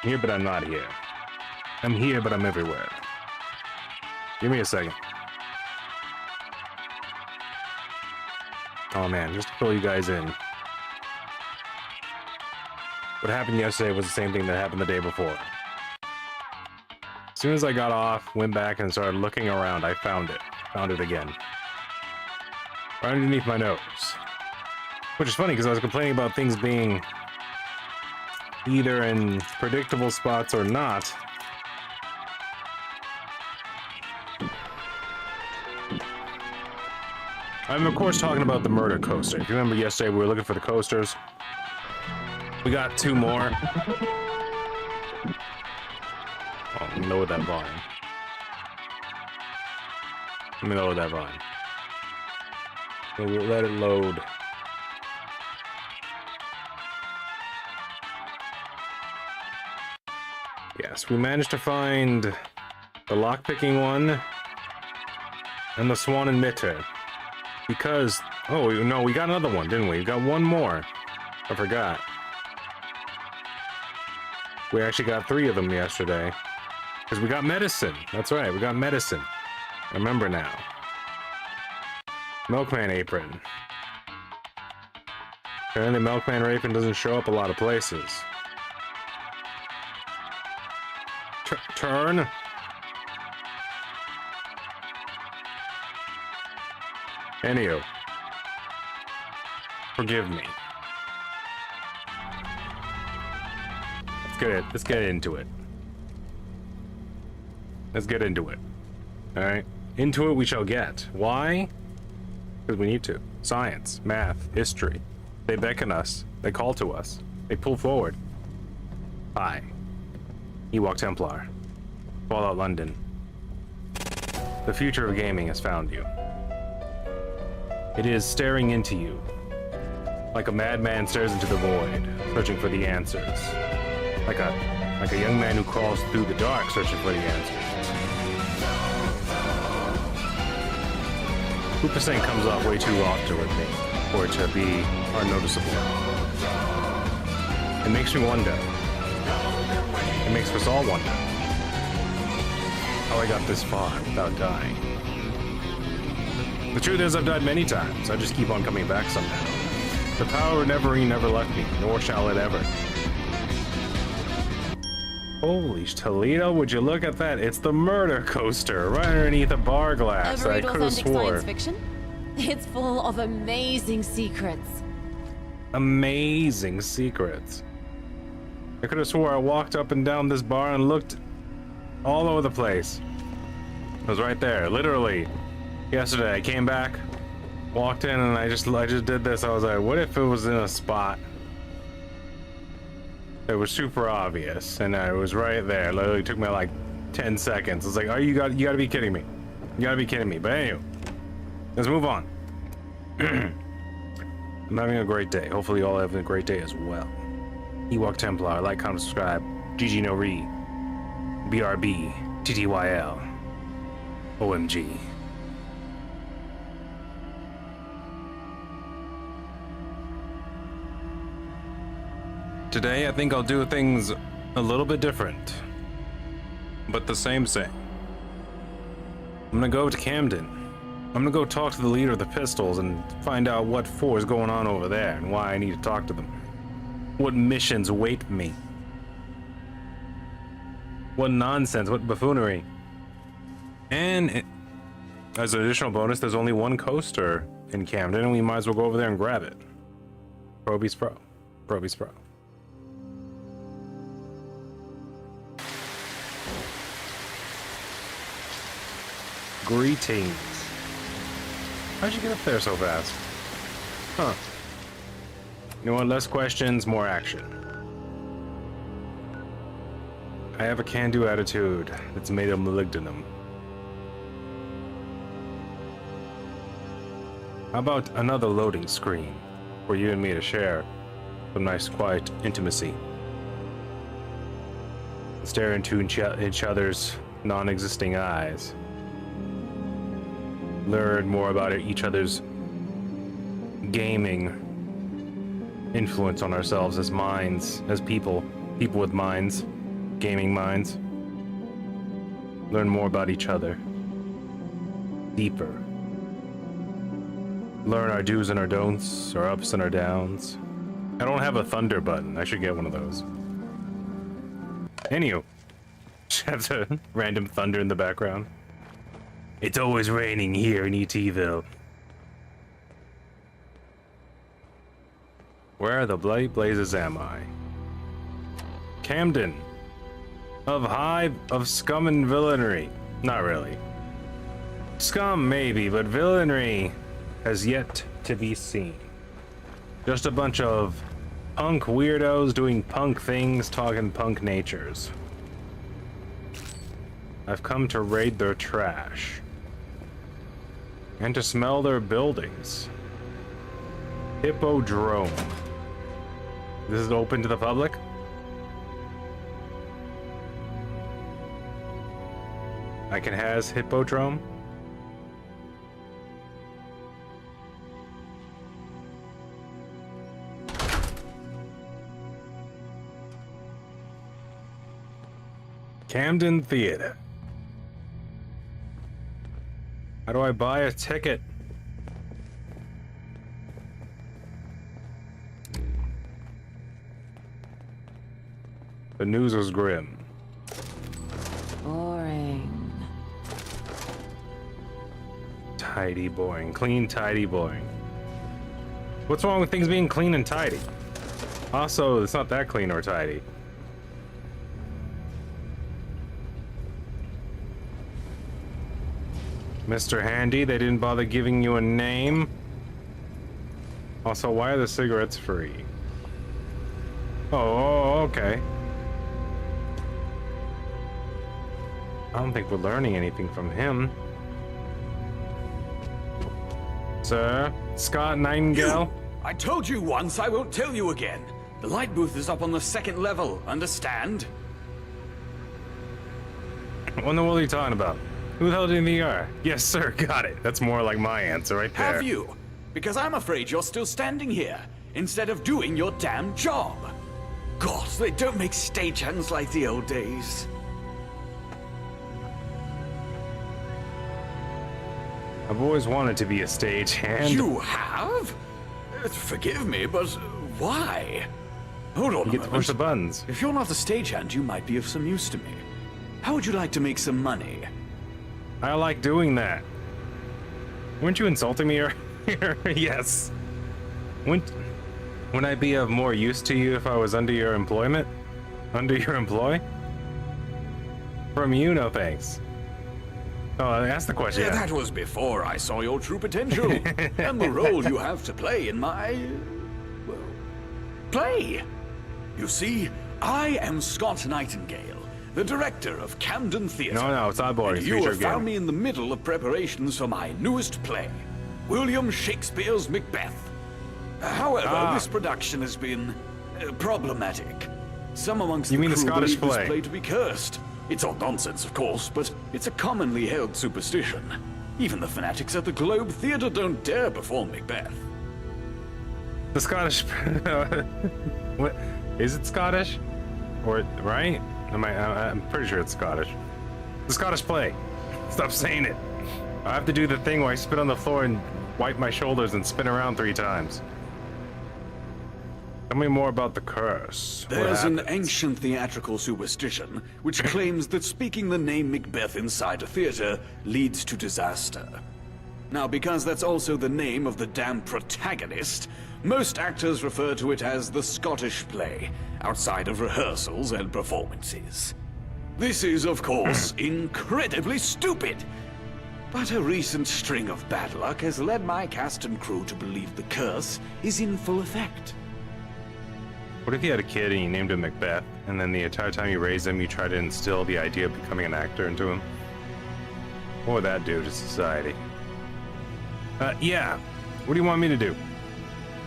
here, but I'm not here. I'm here, but I'm everywhere. Give me a second. Oh man, just to fill you guys in. What happened yesterday was the same thing that happened the day before. As soon as I got off, went back and started looking around, I found it. Found it again. Right underneath my nose. Which is funny because I was complaining about things being either in predictable spots or not. I'm of course talking about the murder coaster. If you remember yesterday we were looking for the coasters. We got 2 more. Oh, let me lower that volume. Let me lower that volume. We'll let it load. Yes, we managed to find the lockpicking one and the Swan and Mitte. Because, oh no, we got another one, didn't we? We got one more. I forgot. We actually got 3 of them yesterday. Because we got medicine. That's right, we got medicine. I remember now. Milkman apron. Apparently Milkman apron doesn't show up a lot of places. Turn. Anywho. Forgive me. Let's get into it. Let's get into it. Alright? Into it we shall get. Why? Because we need to. Science, math, history. They beckon us. They call to us. They pull forward. Hi. Ewok Templar. Fallout London. The future of gaming has found you. It is staring into you. Like a madman stares into the void, searching for the answers. Like a young man who crawls through the dark, searching for the answers. 2% comes off way too often with me for it to be unnoticeable. It makes me wonder. It makes us all wonder how I got this far without dying. The truth is I've died many times. I just keep on coming back somehow. The power of Neverine never left me, nor shall it ever. Holy Toledo, would you look at that? It's the murder coaster right underneath a bar glass. Ever I read could have authentic swore. science fiction? It's full of amazing secrets. Amazing secrets. I could have swore I walked up and down this bar and looked all over the place. It was right there, literally. Yesterday, I came back, walked in, and I just did this. I was like, what if it was in a spot? It was super obvious, and I was right there. Literally took me like 10 seconds. I was like, oh, you gotta be kidding me. You gotta be kidding me. But anyway, let's move on. I'm having a great day. Hopefully you all have a great day as well. Ewok Templar, like, comment, subscribe. GG no re. BRB. TTYL. OMG. Today, I think I'll do things a little bit different, but the same. I'm gonna go to Camden. I'm gonna go talk to the leader of the Pistols and find out what for is going on over there and why I need to talk to them. What missions await me. What nonsense, what buffoonery. And as an additional bonus, there's only one coaster in Camden, and we might as well go over there and grab it. Proby's Pro. Proby's Pro. Greetings. How'd you get up there so fast? Huh. You know what? Less questions, more action. I have a can-do attitude that's made of molybdenum. How about another loading screen for you and me to share some nice, quiet intimacy? Stare into each other's non-existing eyes. Learn more about each other's gaming influence on ourselves as minds, as people with minds. gaming minds. Learn more about each other. Deeper. Learn our do's and our don'ts, our ups and our downs. I don't have a thunder button. I should get one of those. Anywho. Have the random thunder in the background. It's always raining here in E.T.ville. Where the bloody blazes am I? Camden. Of hive of scum and villainy. Not really. Scum maybe, but villainy has yet to be seen. Just a bunch of punk weirdos doing punk things, talking punk natures. I've come to raid their trash. And to smell their buildings. Hippodrome. This is open to the public? I can has Hippodrome? Camden Theater. How do I buy a ticket? The news was grim. Boring. Tidy, boring. Clean, tidy, boring. What's wrong with things being clean and tidy? Also, it's not that clean or tidy. Mr. Handy, they didn't bother giving you a name. Also, why are the cigarettes free? Oh, okay. I don't think we're learning anything from him. Sir? Scott Nightingale? I told you once, I won't tell you again. The light booth is up on the 2nd level, understand? What in the world are you talking about? Who the hell do you think you are? Yes, sir, got it. That's more like my answer right there. Have you? Because I'm afraid you're still standing here, instead of doing your damn job. God, they don't make stagehands like the old days. I've always wanted to be a stagehand. You have? Forgive me, but why? Hold on You get to push the buttons. If you're not a stagehand, you might be of some use to me. How would you like to make some money? I like doing that. Weren't you insulting me earlier? Yes. Wouldn't I be of more use to you if I was under your employment? Under your employ? From you, no thanks. Oh, I asked the question. Yeah, that was before I saw your true potential and the role you have to play in my well, play. You see, I am Scott Nightingale, the director of Camden Theatre. No, it's not boring. And you have found me in the middle of preparations for my newest play, William Shakespeare's Macbeth. However, this production has been problematic. Some amongst You the mean the crew Scottish believe play? this play to be cursed. It's all nonsense, of course, but it's a commonly held superstition. Even the fanatics at the Globe Theatre don't dare perform Macbeth. The Scottish. What is it? Scottish, or right? I'm pretty sure it's Scottish. The Scottish play. Stop saying it. I have to do the thing where I spit on the floor and wipe my shoulders and spin around 3 times. Tell me more about the curse. What There's an happens? ancient theatrical superstition which claims that speaking the name Macbeth inside a theater leads to disaster. Now, because that's also the name of the damn protagonist, most actors refer to it as the Scottish play, outside of rehearsals and performances. This is, of course, incredibly stupid. But a recent string of bad luck has led my cast and crew to believe the curse is in full effect. What if you had a kid and you named him Macbeth, and then the entire time you raised him, you tried to instill the idea of becoming an actor into him? What would that do to society? Yeah. What do you want me to do?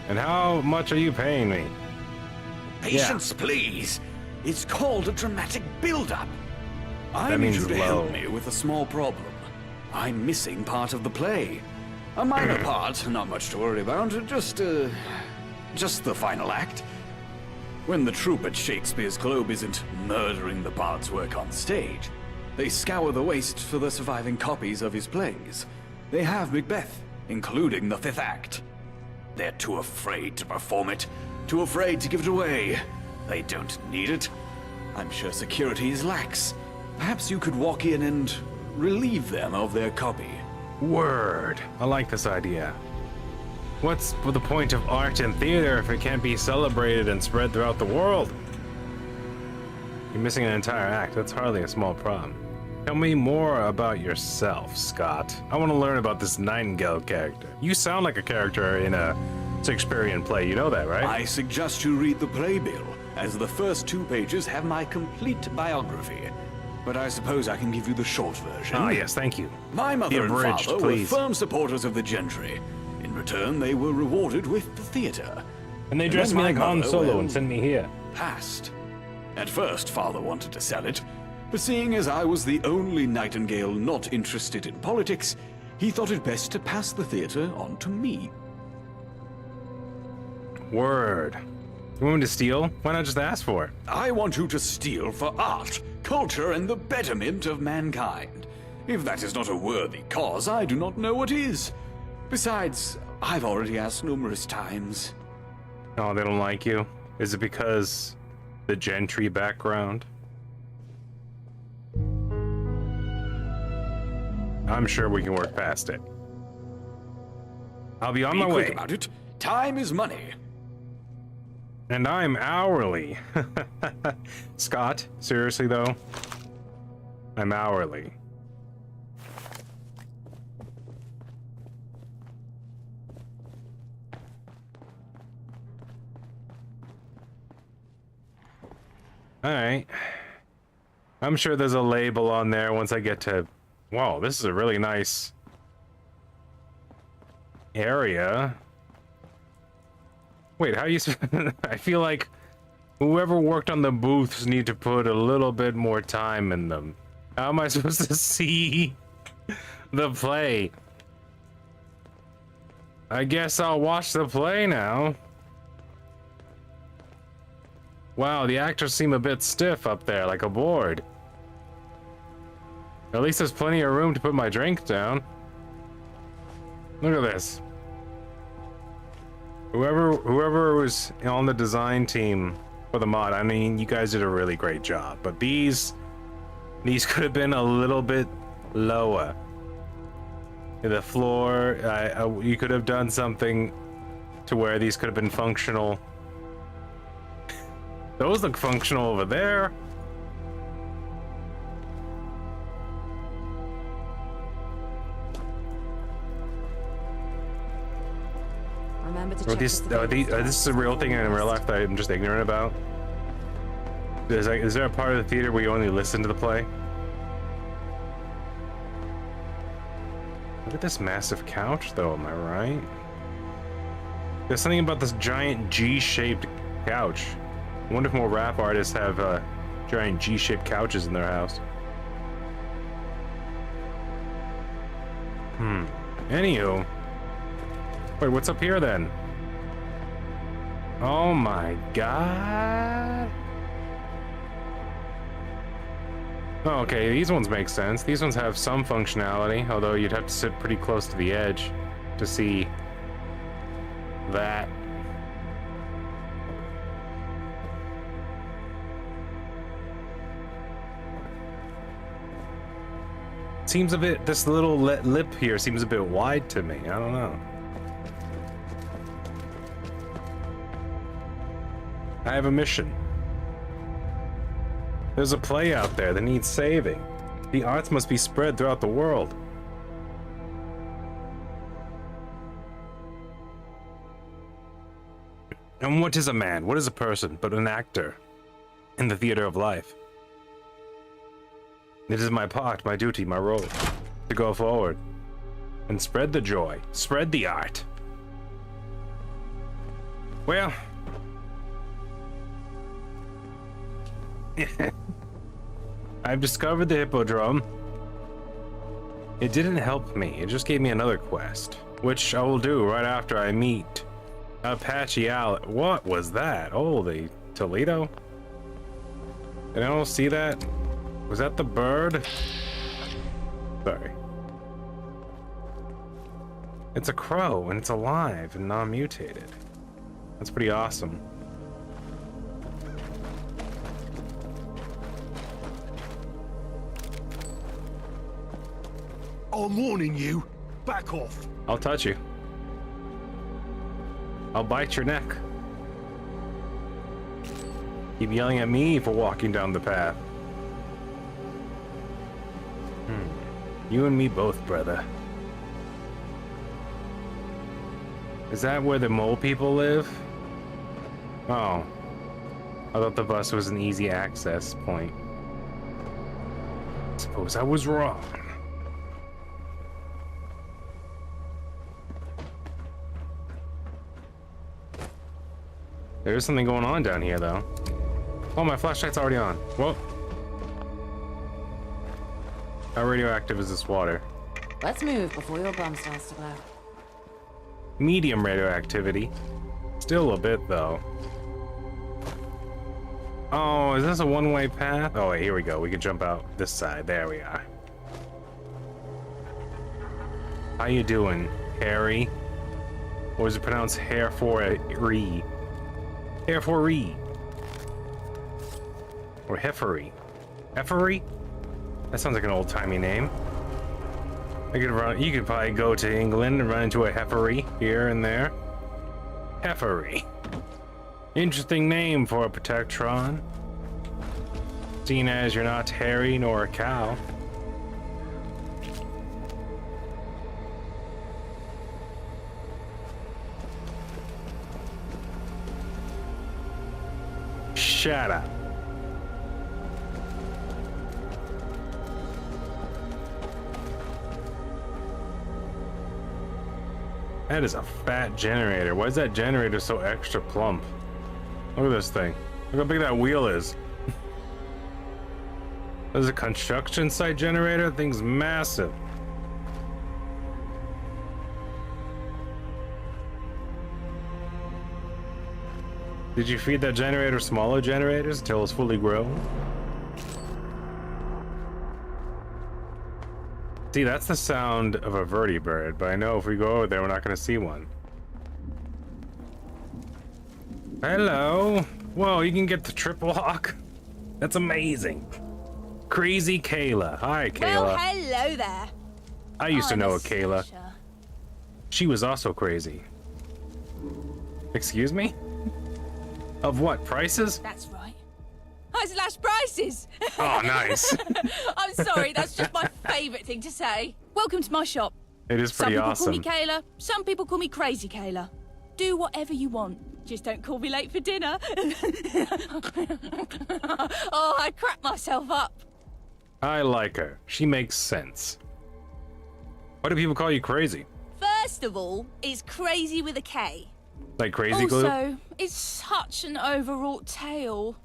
And how much are you paying me? Patience, please. It's called a dramatic build-up. I That need means you to low. help me with a small problem. I'm missing part of the play. A minor part, not much to worry about. Just the final act. When the troupe at Shakespeare's Globe isn't murdering the bard's work on stage, they scour the waste for the surviving copies of his plays. They have Macbeth, including the fifth act. They're too afraid to perform it, too afraid to give it away. They don't need it. I'm sure security is lax. Perhaps you could walk in and relieve them of their copy. Word. I like this idea. What's the point of art and theater if it can't be celebrated and spread throughout the world? You're missing an entire act. That's hardly a small problem. Tell me more about yourself, Scott. I want to learn about this Nightingale character. You sound like a character in a Shakespearean play. You know that, right? I suggest you read the playbill, as the first 2 pages have my complete biography. But I suppose I can give you the short version. Ah, yes, thank you. My mother and abridged, father please. were firm supporters of the gentry. In return, they were rewarded with the theater. And they dressed then me my like Han mother, Solo well, and sent me here. Passed. At first, father wanted to sell it, but seeing as I was the only Nightingale not interested in politics, he thought it best to pass the theater on to me. Word. You want me to steal? Why not just ask for it? I want you to steal for art, culture, and the betterment of mankind. If that is not a worthy cause, I do not know what is. Besides, I've already asked numerous times. Oh, they don't like you? Is it because the gentry background? I'm sure we can work past it. I'll be on my Be quick way. about it. Time is money. And I'm hourly. Scott, seriously though? I'm hourly. Alright. I'm sure there's a label on there once I get to... Whoa, this is a really nice area. Wait, how you... I feel like whoever worked on the booths need to put a little bit more time in them. How am I supposed to see the play? I guess I'll watch the play now. Wow, the actors seem a bit stiff up there, like a board. At least there's plenty of room to put my drink down. Look at this. Whoever was on the design team for the mod, I mean, you guys did a really great job. But these could have been a little bit lower. The floor, you could have done something to where these could have been functional. Those look functional over there. Remember to Or check this, the this is a real thing in real life that I'm just ignorant about. Is there a part of the theater where you only listen to the play? Look at this massive couch, though, am I right? There's something about this giant G-shaped couch. I wonder if more rap artists have giant G-shaped couches in their house. Anywho. Wait, what's up here then? Oh my god. Oh, okay, these ones make sense. These ones have some functionality, although you'd have to sit pretty close to the edge to see that. Seems a bit, this little lip here seems a bit wide to me. I don't know. I have a mission. There's a play out there that needs saving. The arts must be spread throughout the world. And what is a man? What is a person but an actor in the theater of life? It is my part, my duty, my role to go forward and spread the joy, spread the art. Well, I've discovered the Hippodrome. It didn't help me, it just gave me another quest, which I will do right after I meet Apache Alex. What was that? Holy Toledo? Did anyone see that? Was that the bird? Sorry. It's a crow, and it's alive and non-mutated. That's pretty awesome. I'm warning you. Back off. I'll touch you. I'll bite your neck. Keep yelling at me for walking down the path. You and me both, brother. Is that where the mole people live? Oh. I thought the bus was an easy access point. Suppose I was wrong. There's something going on down here, though. Oh, my flashlight's already on. Whoa. How radioactive is this water? Let's move before your bum starts to blow. Medium radioactivity. Still a bit, though. Oh, is this a one-way path? Oh, wait, here we go. We can jump out this side. There we are. How you doing, Harry? Or is it pronounced hair for a re? Hair for re. Or Heffery. Heffery? That sounds like an old-timey name. You could probably go to England and run into a Heffery here and there. Heffery. Interesting name for a Protectron. Seeing as you're not Harry nor a cow. Shut up. That is a fat generator. Why is that generator so extra plump? Look at this thing. Look how big that wheel is. This is a construction site generator? That thing's massive. Did you feed that generator smaller generators until it's fully grown? See, that's the sound of a vertibird, but I know if we go over there, we're not going to see one. Hello. Whoa, you can get the triple hawk? That's amazing. Crazy Kayla. Hi, Kayla. Well, hello there. I used to know a I'm Kayla. Slasher. She was also crazy. Excuse me? Of what, prices? That's right. I slash prices. Oh, nice. I'm sorry, that's just my favourite thing to say. Welcome to my shop. It is Some pretty people awesome. call me Kayla, some people call me Crazy Kayla. Do whatever you want. Just don't call me late for dinner. Oh, I crack myself up. I like her. She makes sense. Why do people call you crazy? First of all, it's crazy with a K. Like crazy glue? Also, it's such an overwrought tale.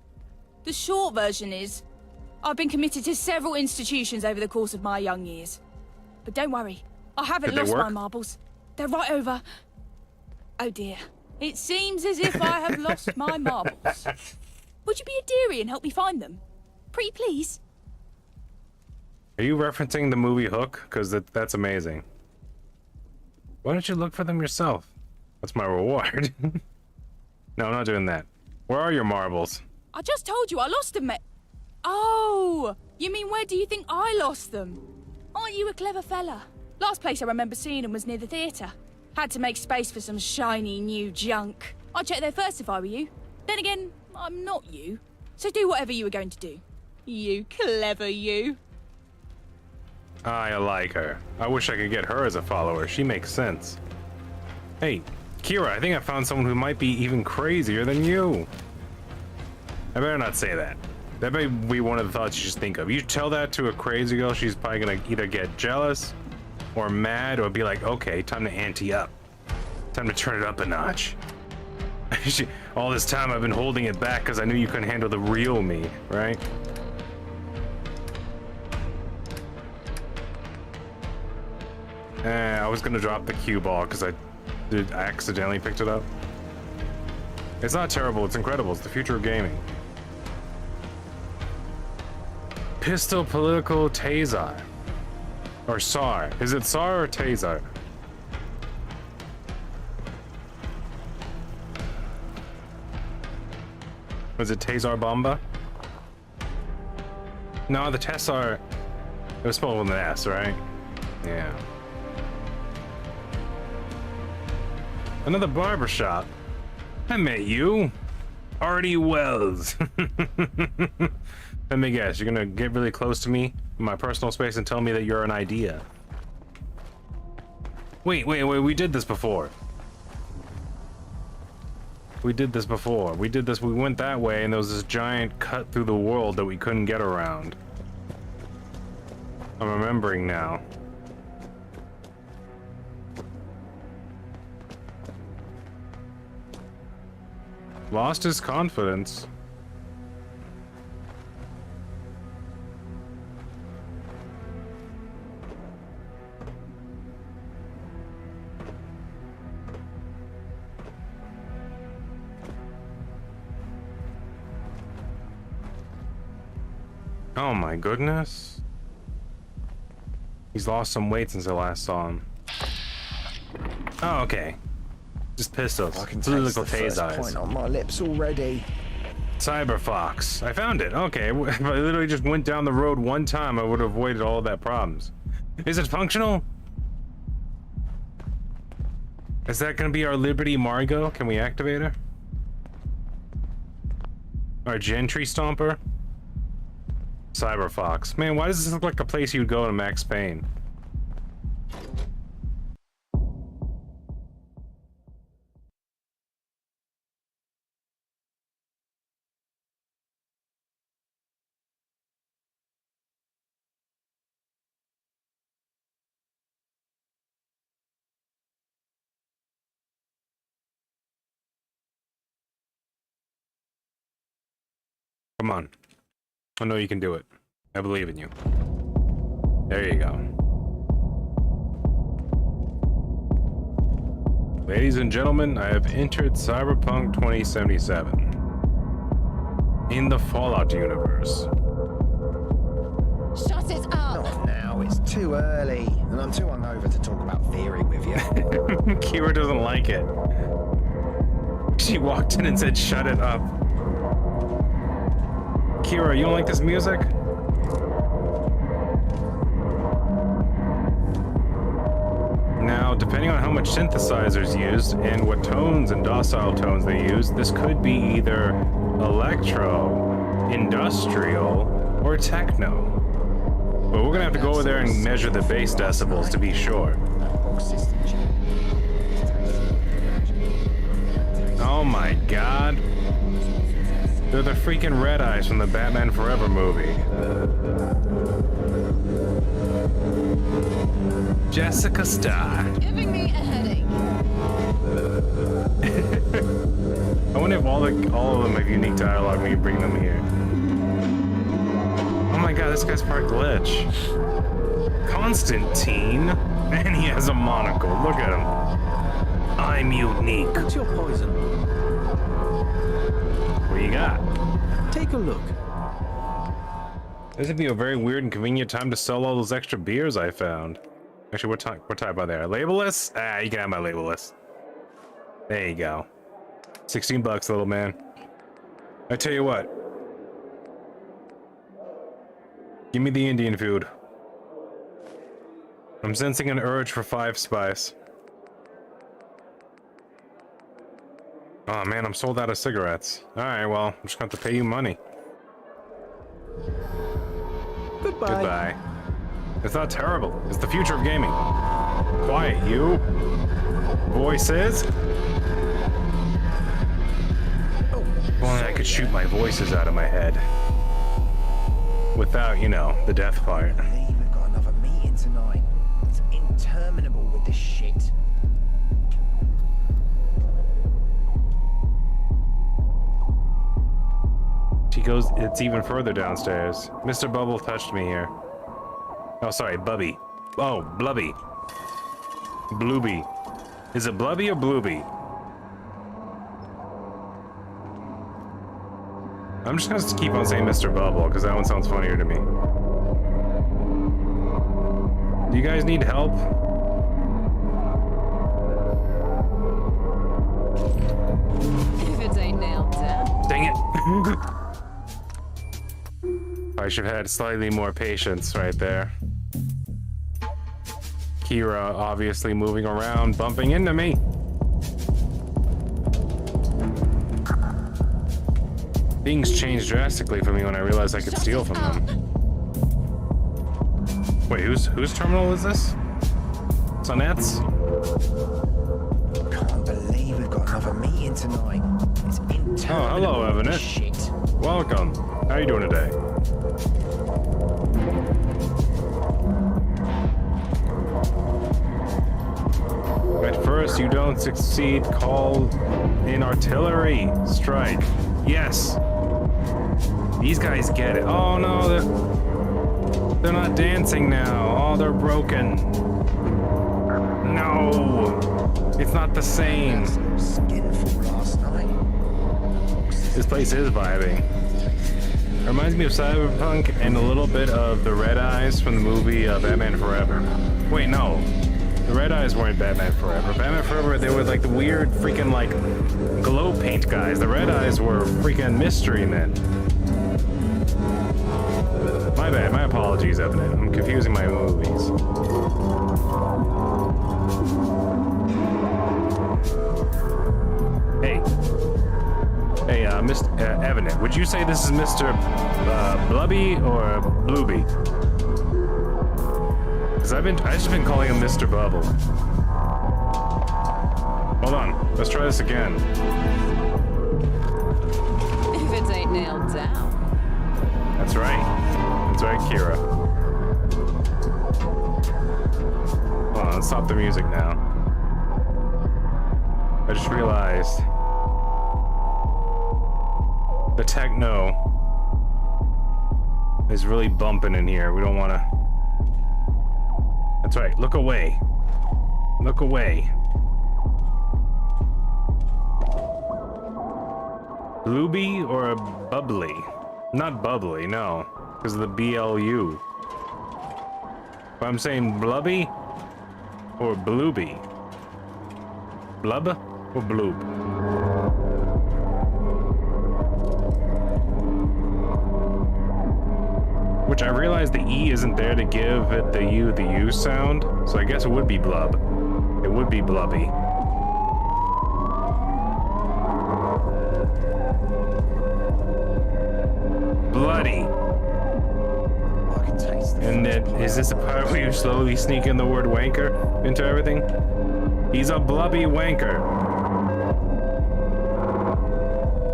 The short version is, I've been committed to several institutions over the course of my young years. But don't worry, I haven't Did they lost my work? marbles. They're right over... Oh dear. It seems as if I have lost my marbles. Would you be a dearie and help me find them? Pretty please. Are you referencing the movie Hook? Because that's amazing. Why don't you look for them yourself? That's my reward. No, I'm not doing that. Where are your marbles? I just told you I lost them. Oh, you mean where do you think I lost them? Aren't you a clever fella? Last place I remember seeing them was near the theatre. Had to make space for some shiny new junk. I'd check there first if I were you. Then again, I'm not you. So do whatever you were going to do. You clever you. I like her. I wish I could get her as a follower. She makes sense. Hey, Kira, I think I found someone who might be even crazier than you. I better not say that. That may be one of the thoughts you just think of. You tell that to a crazy girl, she's probably gonna either get jealous or mad or be like, okay, time to ante up. Time to turn it up a notch. All this time I've been holding it back because I knew you couldn't handle the real me, right? I was gonna drop the cue ball because I accidentally picked it up. It's not terrible, it's incredible. It's the future of gaming. Pistol Political Taser. Or SAR. Is it SAR or Taser? Was it Taser Bomba? No, the Tessar. It was spelled with an S, right? Yeah. Another barbershop. I met you. Artie Wells. Let me guess, you're gonna get really close to me in my personal space and tell me that you're an idea. Wait, we did this before. We did this before. We went that way and there was this giant cut through the world that we couldn't get around. I'm remembering now. Lost his confidence. Oh my goodness. He's lost some weight since I last saw him. Oh, okay. Just pistols. I can Political taste the first tasers. point on my lips already. Cyberfox. I found it. Okay, if I literally just went down the road one time, I would have avoided all of that problems. Is it functional? Is that gonna be our Liberty Margot? Can we activate her? Our Gentry Stomper? Cyberfox. Man, why does this look like a place you would go in Max Payne? Come on. I know you can do it. I believe in you. There you go. Ladies and gentlemen, I have entered Cyberpunk 2077 in the Fallout universe. Shut it up! Not now, it's too early, and I'm too hungover to talk about theory with you. Kira doesn't like it. She walked in and said, "Shut it up." Kira, you don't like this music? Now, depending on how much synthesizers used and what tones and docile tones they use, this could be either electro, industrial, or techno. But we're gonna have to go over there and measure the bass decibels to be sure. Oh my god. They're the freaking Red Eyes from the Batman Forever movie. Jessica Starr. Giving me a headache. I wonder if all of them have unique dialogue when you bring them here. Oh my god, this guy's part glitch. Constantine? And he has a monocle. Look at him. I'm unique. What's your poison? What do you got? Take a look. This would be a very weird and convenient time to sell all those extra beers I found. Actually, what type are there? Labelless? Ah, you can have my labelless. There you go. 16 bucks, little man. I tell you what. Give me the Indian food. I'm sensing an urge for 5 spice. Oh man, I'm sold out of cigarettes. Alright, well, I'm just going to have to pay you money. Goodbye. Goodbye. It's not terrible. It's the future of gaming. Quiet, you. Voices. If only I could shoot my voices out of my head. Without, you know, the death part. I believe we've got another meeting tonight. It's interminable with this shit. She goes, it's even further downstairs. Mr. Bubble touched me here. Oh, sorry, Bubby. Oh, Blubby. Blooby. Is it Blubby or Blooby? I'm just gonna keep on saying Mr. Bubble, because that one sounds funnier to me. Do you guys need help? If it ain't nailed down. Dang it. I should have had slightly more patience right there. Kira obviously moving around, bumping into me. Things changed drastically for me when I realized I could steal from them. Wait, whose terminal is this? Sonette's? Can't believe we've got another meeting tonight. It's interminable. Oh, hello, Evanet. Shit. Welcome. How are you doing today? At first you don't succeed, call in artillery strike. Yes. These guys get it. Oh no, they're not dancing now. Oh, they're broken. No, it's not the same. Skinful last night. This place is vibing. Reminds me of Cyberpunk and a little bit of the Red Eyes from the movie Batman Forever. Wait, no. The Red Eyes weren't Batman Forever. Batman Forever, they were like the weird freaking like glow paint guys. The Red Eyes were freaking mystery men. My bad, my apologies, Evan. I'm confusing my movies. Hey. Hey, Mr. Evan, would you say this is Mr. Blubby or Blueby? Because I've just been calling him Mr. Bubble. Hold on, let's try this again. If it ain't nailed down. That's right. That's right, Kira. Hold on, let's stop the music now. I just realized the techno is really bumping in here. We don't want to. That's right. Look away. Look away. Blueby or bubbly? Not bubbly, no. Because of the BLU. But I'm saying blubby or blooby? Blub or bloob? Which I realize the E isn't there to give it the U sound, so I guess it would be blub. It would be blubby. Bloody. I can taste the And then, is this a part where you slowly sneak in the word wanker into everything? He's a blubby wanker.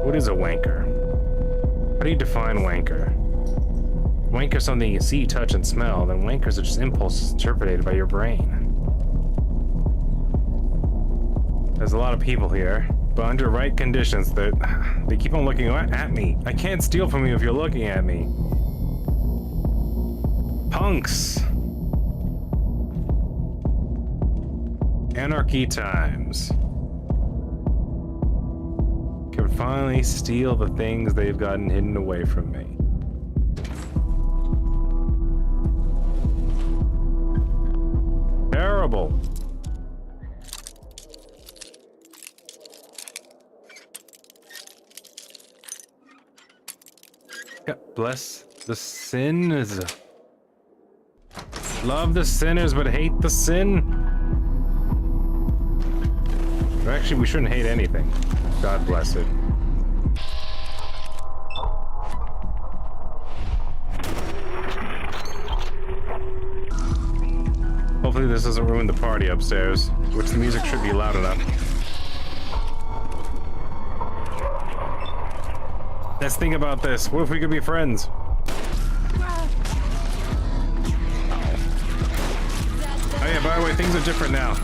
What is a wanker? How do you define wanker? Wanker's something you see, touch, and smell. Then wankers are just impulses interpreted by your brain. There's a lot of people here, but under right conditions, they keep on looking at me. I can't steal from you if you're looking at me. Punks. Anarchy times. Can finally steal the things they've gotten hidden away from me. Terrible. God bless the sinners. Love the sinners, but hate the sin. Or actually, we shouldn't hate anything. God bless it. Hopefully this doesn't ruin the party upstairs, which the music should be loud enough. Let's think about this. What if we could be friends? Oh yeah, by the way, things are different now.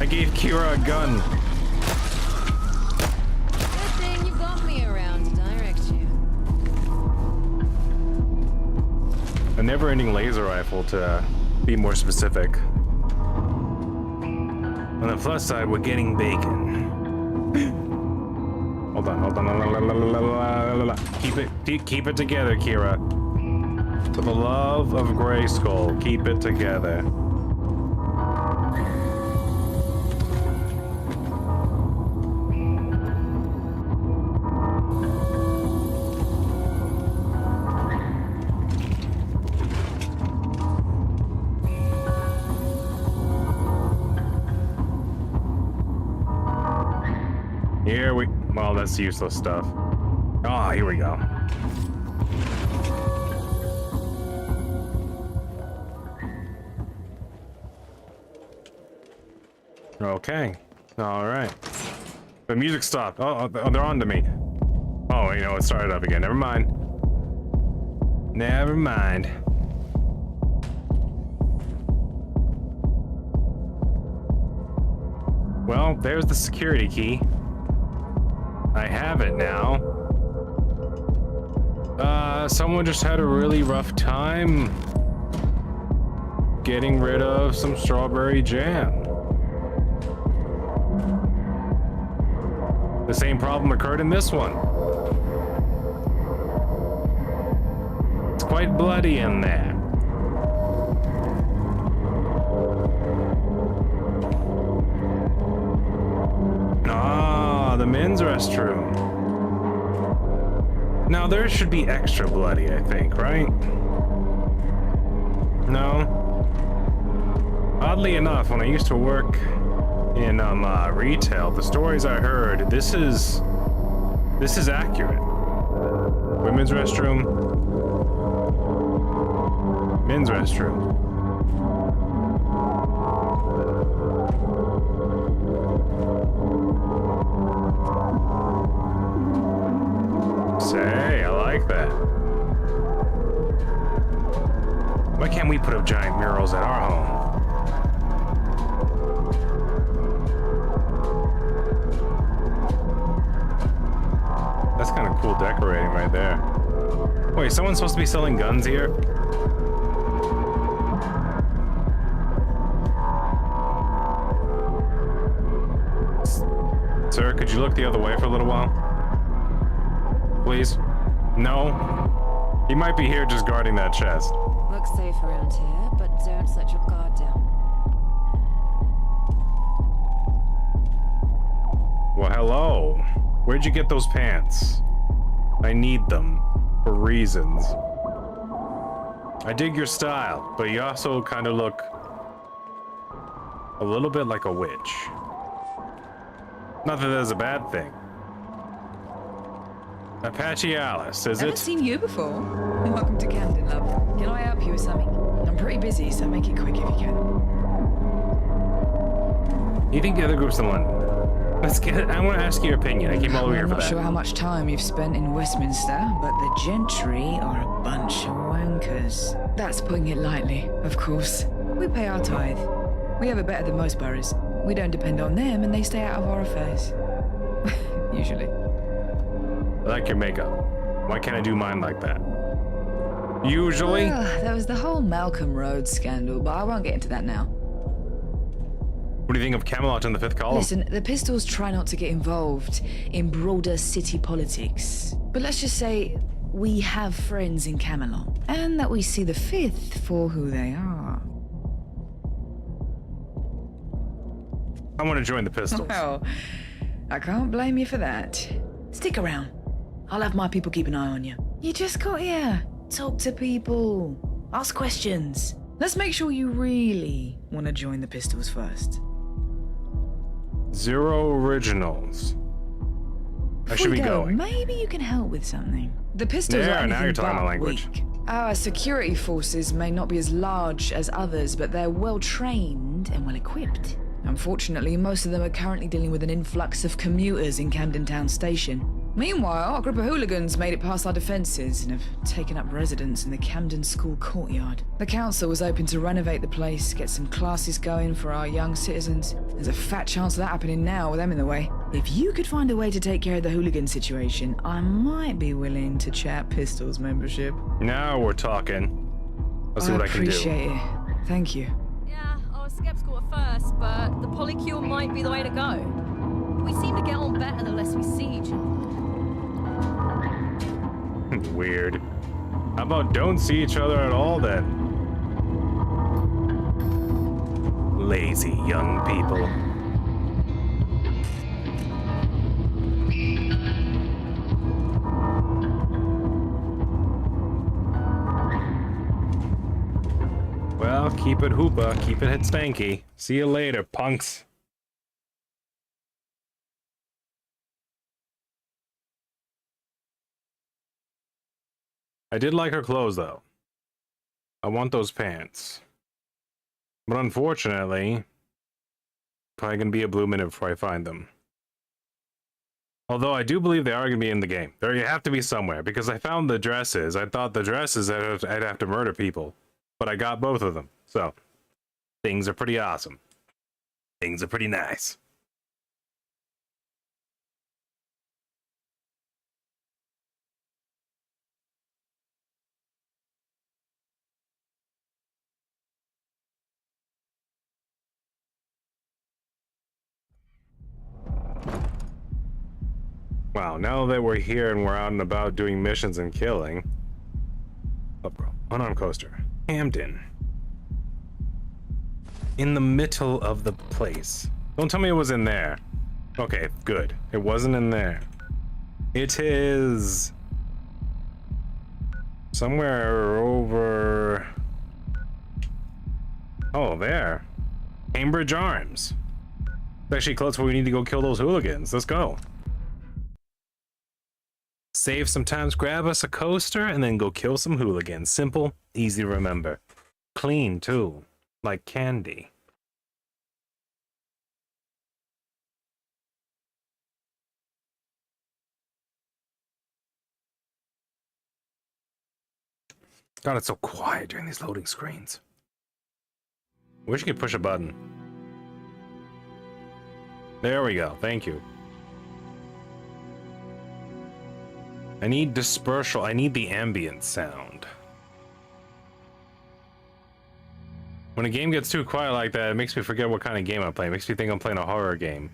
I gave Kira a gun. Good thing you got me around to direct you. A never-ending laser rifle, to be more specific. On the plus side, we're getting bacon. Hold on. Keep it together, Kira. For the love of Grayskull, keep it together. Well, that's useless stuff. Ah, here we go. Okay. All right. The music stopped. Oh, they're on to me. Oh, you know, it started up again. Never mind. Never mind. Well, there's the security key. I have it now. Someone just had a really rough time getting rid of some strawberry jam. The same problem occurred in this one. It's quite bloody in there. Ah, the men's restroom. Now there should be extra bloody, I think, right? No? Oddly enough, when I used to work in retail, the stories I heard, this is accurate. Women's restroom, men's restroom. Say, I like that. Why can't we put up giant murals at our home? That's kind of cool decorating right there. Wait, someone's supposed to be selling guns here? Sir, could you look the other way for a little while? Please? No? He might be here just guarding that chest. Looks safe around here, but don't let your guard down. Well, hello. Where'd you get those pants? I need them for reasons. I dig your style, but you also kind of look a little bit like a witch. Not that that's a bad thing. Apache Alice, is Never it? seen you before. Welcome to Camden, love. Can I help you with something? I'm pretty busy, so make it quick if you can. You think the other group's the one? Let's get it. I want to ask your opinion. I came all the way here I'm for not that. sure how much time you've spent in Westminster, but the gentry are a bunch of wankers. That's putting it lightly, of course. We pay our tithe. We have it better than most boroughs. We don't depend on them, and they stay out of our affairs. Usually. I like your makeup. Why can't I do mine like that? Usually? Well, there was the whole Malcolm Road scandal, but I won't get into that now. What do you think of Camelot in the fifth column? Listen, the Pistols try not to get involved in broader city politics. But let's just say we have friends in Camelot, and that we see the Fifth for who they are. I want to join the Pistols. Well, I can't blame you for that. Stick around. I'll have my people keep an eye on you. You just got here. Talk to people. Ask questions. Let's make sure you really want to join the Pistols first. Zero originals. I should be going. Maybe you can help with something. The Pistols There, are now anything you're talking but my language. weak. Our security forces may not be as large as others, but they're well trained and well equipped. Unfortunately, most of them are currently dealing with an influx of commuters in Camden Town Station. Meanwhile, a group of hooligans made it past our defences and have taken up residence in the Camden School courtyard. The council was hoping to renovate the place, get some classes going for our young citizens. There's a fat chance of that happening now with them in the way. If you could find a way to take care of the hooligan situation, I might be willing to chat Pistols membership. Now we're talking. Let's see what I can do. appreciate it. Thank you. Yeah, I was skeptical at first, but the polycule might be the way to go. We seem to get on better the less we see each other. weird. How about don't see each other at all then? Lazy young people. Well, keep it hoopa, keep it stanky. See you later, punks. I did like her clothes, though. I want those pants. But unfortunately, probably gonna be a blue minute before I find them. Although I do believe they are gonna be in the game. They have to be somewhere, because I found the dresses. I thought the dresses I'd have to murder people. But I got both of them. So, things are pretty awesome. Things are pretty nice. Wow, now that we're here and we're out and about doing missions and killing. Oh, bro. Unarmed coaster. Camden. In the middle of the place. Don't tell me it was in there. Okay, good. It wasn't in there. It is somewhere over. Oh, there. Cambridge Arms. It's actually close where we need to go kill those hooligans. Let's go. Save some time, grab us a coaster, and then go kill some hooligans. Simple, easy to remember. Clean, too. Like candy. God, it's so quiet during these loading screens. Wish you could push a button. There we go, thank you. I need dispersal. I need the ambient sound. When a game gets too quiet like that, it makes me forget what kind of game I'm playing. It makes me think I'm playing a horror game.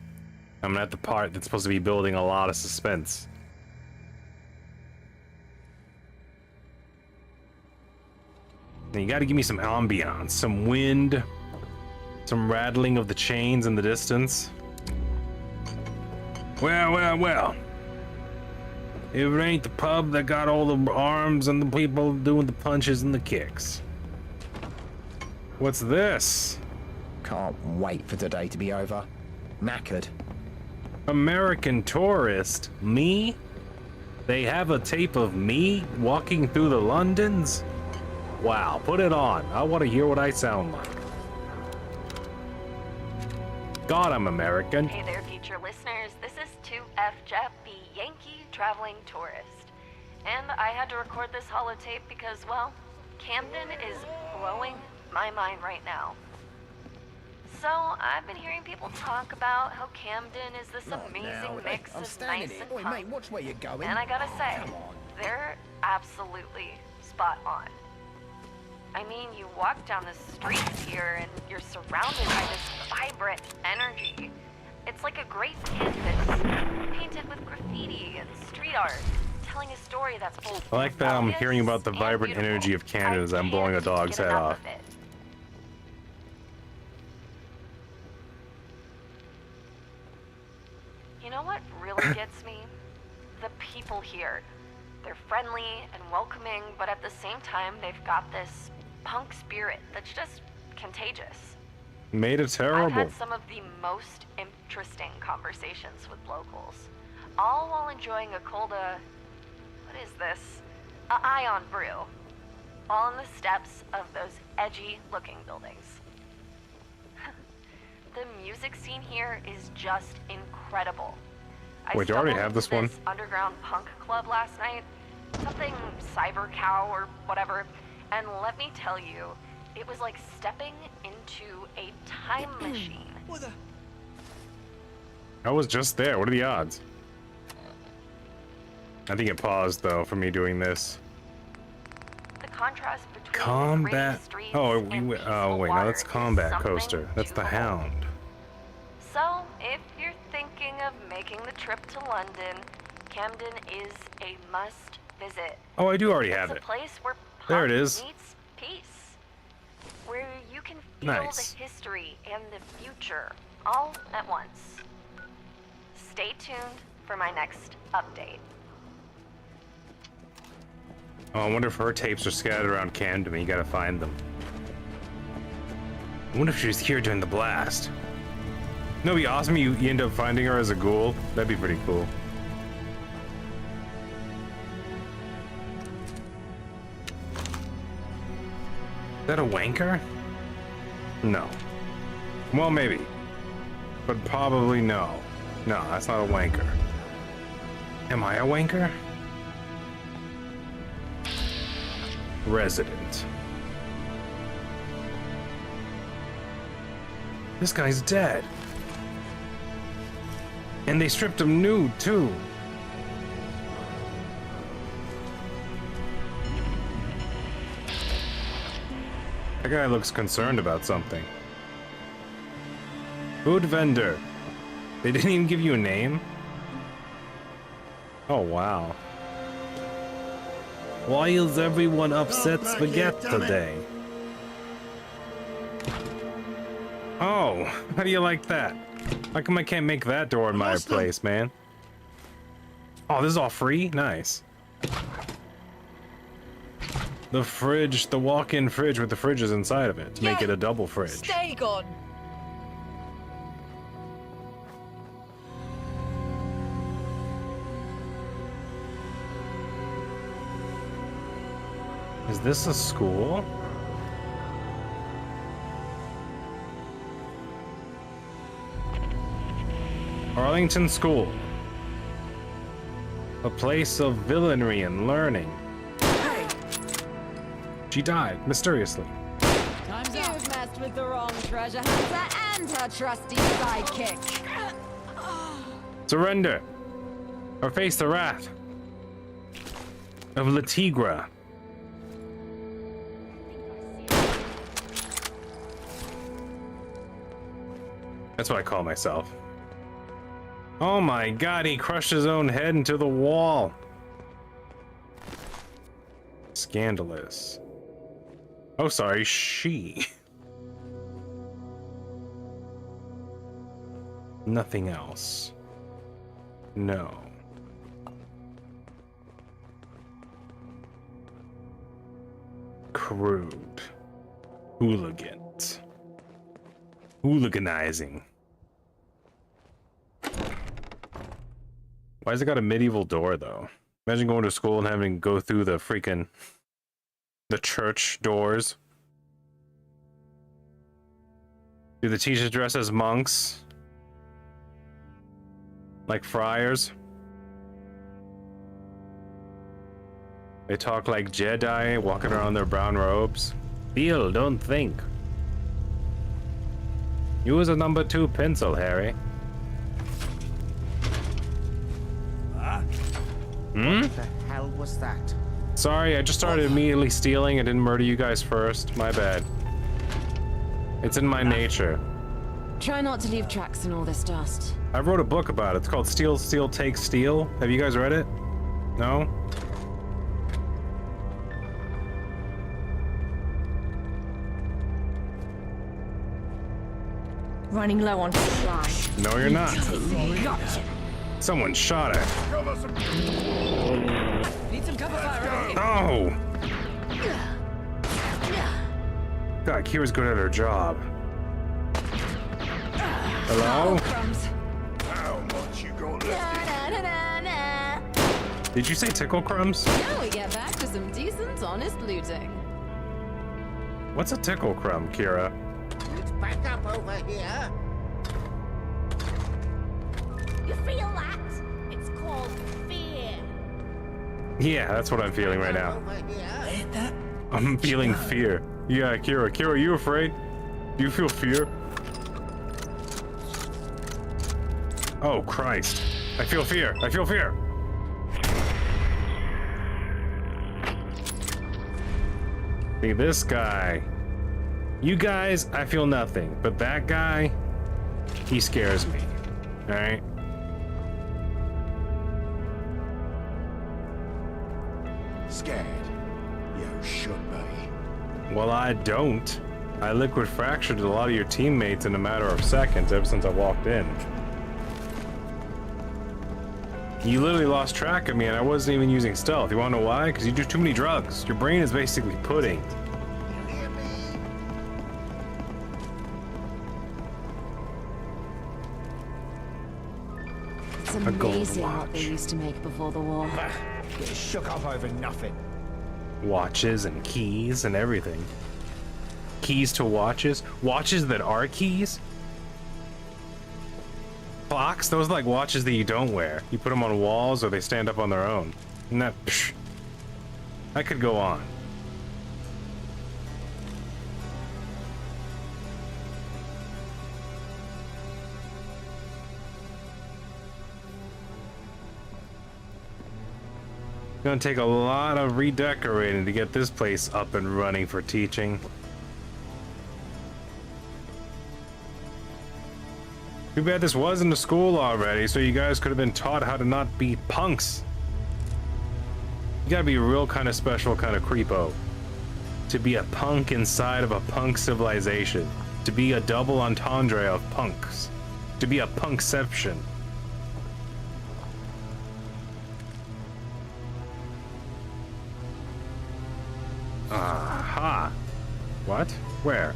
I'm at the part that's supposed to be building a lot of suspense. And you gotta give me some ambiance, some wind, some rattling of the chains in the distance. Well, well, well. If it ain't the pub that got all the arms and the people doing the punches and the kicks. What's this? Can't wait for today to be over. Knackered. American Tourist? Me? They have a tape of me walking through the Londons? Wow, put it on. I want to hear what I sound like. God, I'm American. Hey there, future listeners. This is 2F Jeff, the Yankee traveling tourist. And I had to record this holotape because, well, Camden is blowing my mind right now. So, I've been hearing people talk about how Camden is this amazing mix of nice and Oi, punk. mate, watch where you're going. And I gotta say, Come on. they're absolutely spot on. I mean, you walk down the streets here and you're surrounded by this vibrant energy. It's like a great canvas, painted with graffiti and street art, telling a story that's both I like that I'm rebellious hearing about the and vibrant beautiful. energy of Canada as I'm I blowing a can't dog's get head enough off. of it. You know what really gets me? The people here. They're friendly and welcoming, but at the same time, they've got this punk spirit that's just contagious. Made it I've terrible. had some of the most interesting conversations with locals, all while enjoying a cold, what is this? A Ion brew, all on the steps of those edgy-looking buildings. The music scene here is just incredible. Wait, do you already stumbled have this into one? This underground punk club last night, something Cyber Cow or whatever, and let me tell you, it was like stepping into a time machine. I was just there. What are the odds? I think it paused though for me doing this. The contrast between Combat. the streets Oh, and oh peaceful wait, no, that's water is Combat something Coaster. That's to the behold. Hound. So, if you're thinking of making the trip to London, Camden is a visit. Oh, I do already It's have a it. place where There it punk is. meets peace. Where you can feel Nice. the history and the future all at once. Stay tuned for my next update. Oh, I wonder if her tapes are scattered around Camden. You gotta find them. I wonder if she was here during the blast. No, it'd be awesome. You end up finding her as a ghoul. That'd be pretty cool. Is that a wanker? No. Well, maybe. But probably no. No, that's not a wanker. Am I a wanker? Resident. This guy's dead. And they stripped him nude, too. That guy looks concerned about something. Food vendor. They didn't even give you a name? Oh, wow. Why is everyone upset spaghetti today? Oh, how do you like that? How come I can't make that door in my place, man? Oh, this is all free? Nice. The fridge, the walk-in fridge with the fridges inside of it to make it a double fridge. Stay gone. Is this a school? Arlington School. A place of villainy and learning. She died, mysteriously. You've messed with the wrong treasure hunter and her trusty sidekick. Surrender, or face the wrath of Latigra. That's what I call myself. Oh my god, he crushed his own head into the wall. Scandalous. Oh, sorry, she. Nothing else. No. Crude. Hooligans. Hooliganizing. Why has it got a medieval door, though? Imagine going to school and having to go through the freaking... the church doors. Do the teachers dress as monks? Like friars? They talk like Jedi, walking around in their brown robes. Feel, don't think. Use a number 2 pencil, Harry. Hmm? What the hell was that? Sorry, I just started immediately stealing and didn't murder you guys first. My bad. It's in my nature. Try not to leave tracks in all this dust. I wrote a book about it. It's called Steal, Steal, Take, Steal. Have you guys read it? No? Running low on supply. No, you're not. Gotcha. Someone shot it. Need some cover fire. Oh! God, Kira's good at her job. Hello? Crumbs. How much you got left? Na-na-na-na. Did you say tickle crumbs? Now we get back to some decent, honest looting. What's a tickle crumb, Kira? It's back up over here. You feel that? It's called fear. Yeah, that's what I'm feeling right now. Over here. I'm feeling fear. Yeah, Kira. Kira, are you afraid? Do you feel fear? Oh, Christ. I feel fear. I feel fear. See, this guy. You guys, I feel nothing. But that guy, he scares me. Alright? Scared? You should be. Well, I don't. I liquid fractured a lot of your teammates in a matter of seconds ever since I walked in. You literally lost track of me and I wasn't even using stealth. You wanna know why? Because you do too many drugs. Your brain is basically pudding. You hear me? It's golden amazing what watch. they used to make before the war. Get shook up over nothing. Watches and keys and everything. Keys to watches? Watches that are keys? Clocks? Those are like watches that you don't wear. You put them on walls or they stand up on their own. And that... Psh, I could go on. Gonna take a lot of redecorating to get this place up and running for teaching. Too bad this wasn't a school already, so you guys could have been taught how to not be punks. You gotta be a real kind of special kind of creepo to be a punk inside of a punk civilization, to be a double entendre of punks, to be a punkception. Aha! What? Where?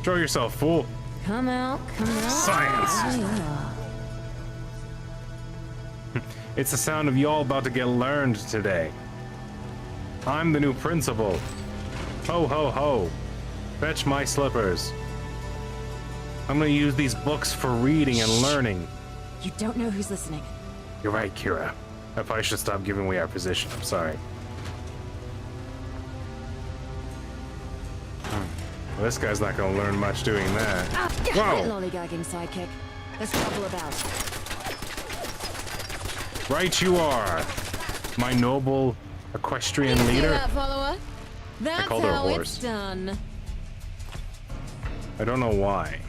Show yourself, fool! Come out, come out. Science! It's the sound of y'all about to get learned today. I'm the new principal. Ho ho ho. Fetch my slippers. I'm gonna use these books for reading and learning. You don't know who's listening. You're right, Kira. I probably should stop giving away our position. I'm sorry. Well, this guy's not gonna learn much doing that. Whoa! Lollygagging sidekick. There's trouble about. Right you are, my noble equestrian leader. That follower. That's called her a how horse. it's done. I don't know why.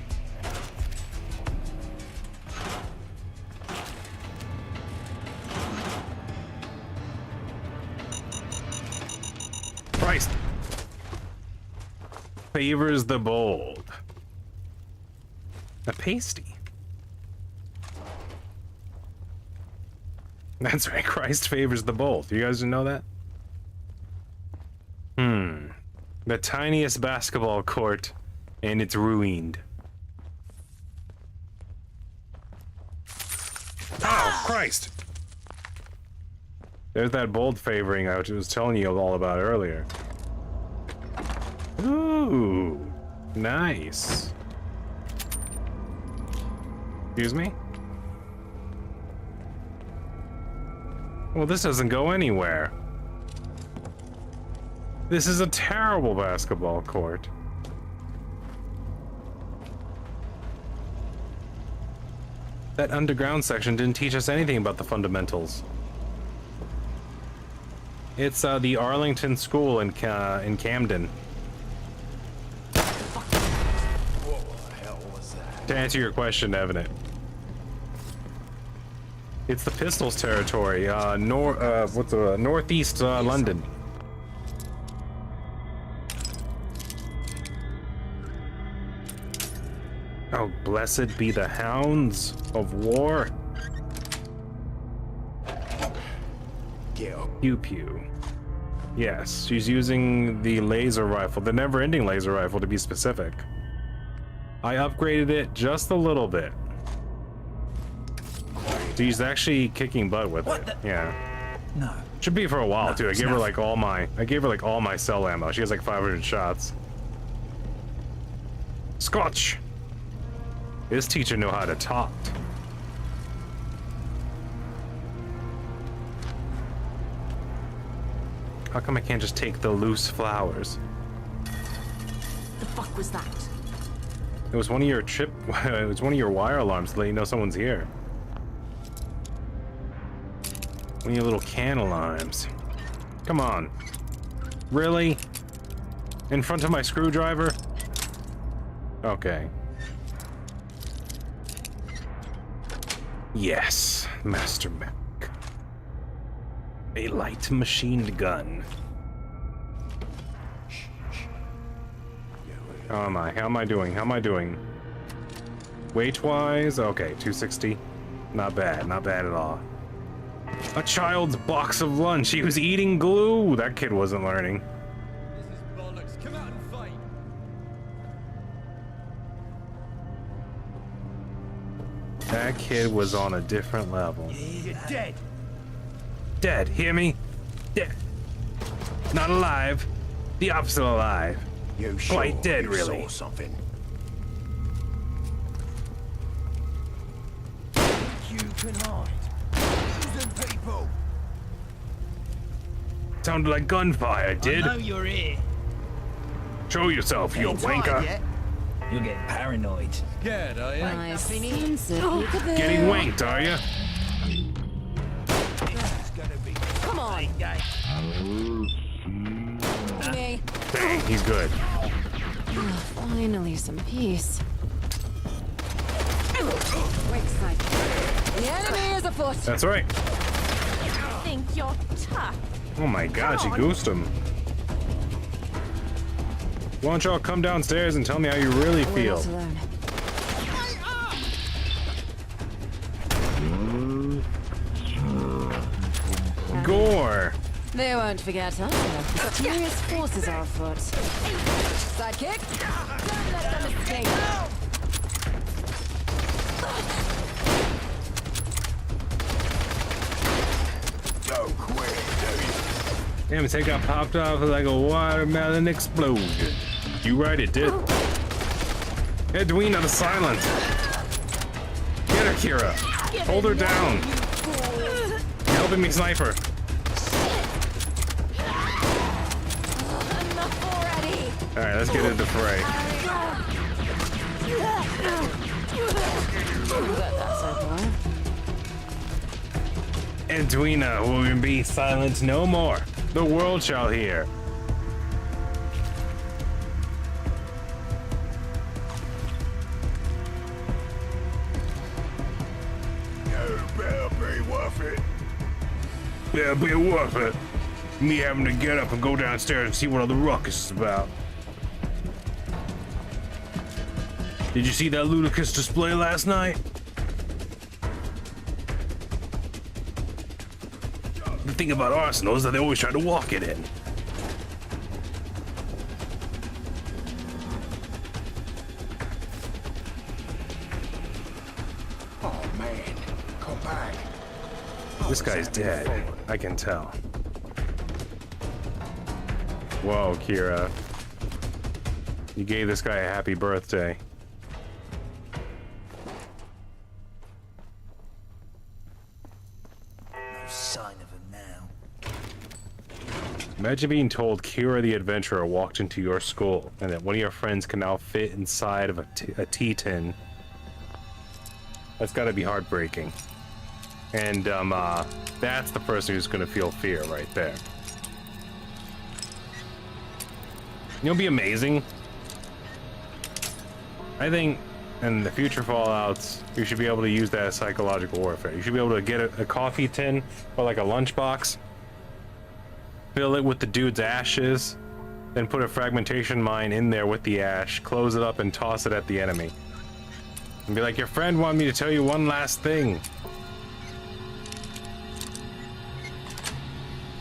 Christ! Favors the bold. A pasty. That's right, Christ favors the bold. You guys didn't know that? The tiniest basketball court, and it's ruined. Oh, Christ! There's that bold favoring I was telling you all about earlier. Ooh, nice. Excuse me? Well, this doesn't go anywhere. This is a terrible basketball court. That underground section didn't teach us anything about the fundamentals. It's the Arlington School in Camden. What the hell was that? To answer your question, Evident. It's the Pistols territory, northeast London. Oh, blessed be the hounds of war. Get up. Pew pew. Yes, she's using the laser rifle, the never-ending laser rifle to be specific. I upgraded it just a little bit. She's actually kicking butt with it. Yeah. No. Should be for a while too. I it's gave her not. like all my cell ammo. She has like 500 shots. Scotch. This teacher knew how to talk. How come I can't just take the loose flowers? The fuck was that? It was one of your it was one of your wire alarms to let you know someone's here. One of your little can alarms. Come on. Really? In front of my screwdriver? Okay. Yes, Master Mech. A light machined gun. How am I? How am I doing? How am I doing? Weight-wise? Okay, 260. Not bad. Not bad at all. A child's box of lunch. He was eating glue. That kid wasn't learning. This is bollocks. Come out and fight. That kid was on a different level. You're dead. Dead. Hear me? Dead. Not alive. The opposite of alive. You sure Quite dead, you really. saw something? You can hide. Losing people. Sounded like gunfire, did? I know you're here. Show yourself, you Ain't tired wanker. yet. You're getting paranoid. Scared, are you? I sense it. Peekaboo. Getting wanked, are you? This is gonna be Come on. Me. Dang, he's good. Finally, some peace. Wait, side. The enemy is afoot. That's right. Think you're tough. Oh my god, she goosed him. Why don't y'all come downstairs and tell me how you really We're feel? not alone. Gore! They won't forget us. Mysterious forces are afoot. Sidekick. Don't let them escape. so quick. Damn, his head got popped off like a watermelon explosion. You right, it did. Edwina the Silent. Get her, Kira. Hold her down. You're helping me sniper. Enough already. Alright, let's get into the fray. Got that so far. Edwina will be silent no more. The world shall hear. You better be worth it. Yeah, be worth it. Me having to get up and go downstairs and see what all the ruckus is about. Did you see that ludicrous display last night? The thing about Arsenal is that they always try to walk it in. Oh man, come back. This guy's dead. I can tell. Whoa, Kira. You gave this guy a happy birthday. No sign of him now. Imagine being told Kira the Adventurer walked into your school and that one of your friends can now fit inside of a tea tin. That's gotta be heartbreaking. And, that's the person who's gonna feel fear right there. You know, it'd be amazing. I think in the future Fallouts, you should be able to use that as psychological warfare. You should be able to get a coffee tin or like a lunchbox, fill it with the dude's ashes, then put a fragmentation mine in there with the ash, close it up and toss it at the enemy. And be like, your friend wanted me to tell you one last thing.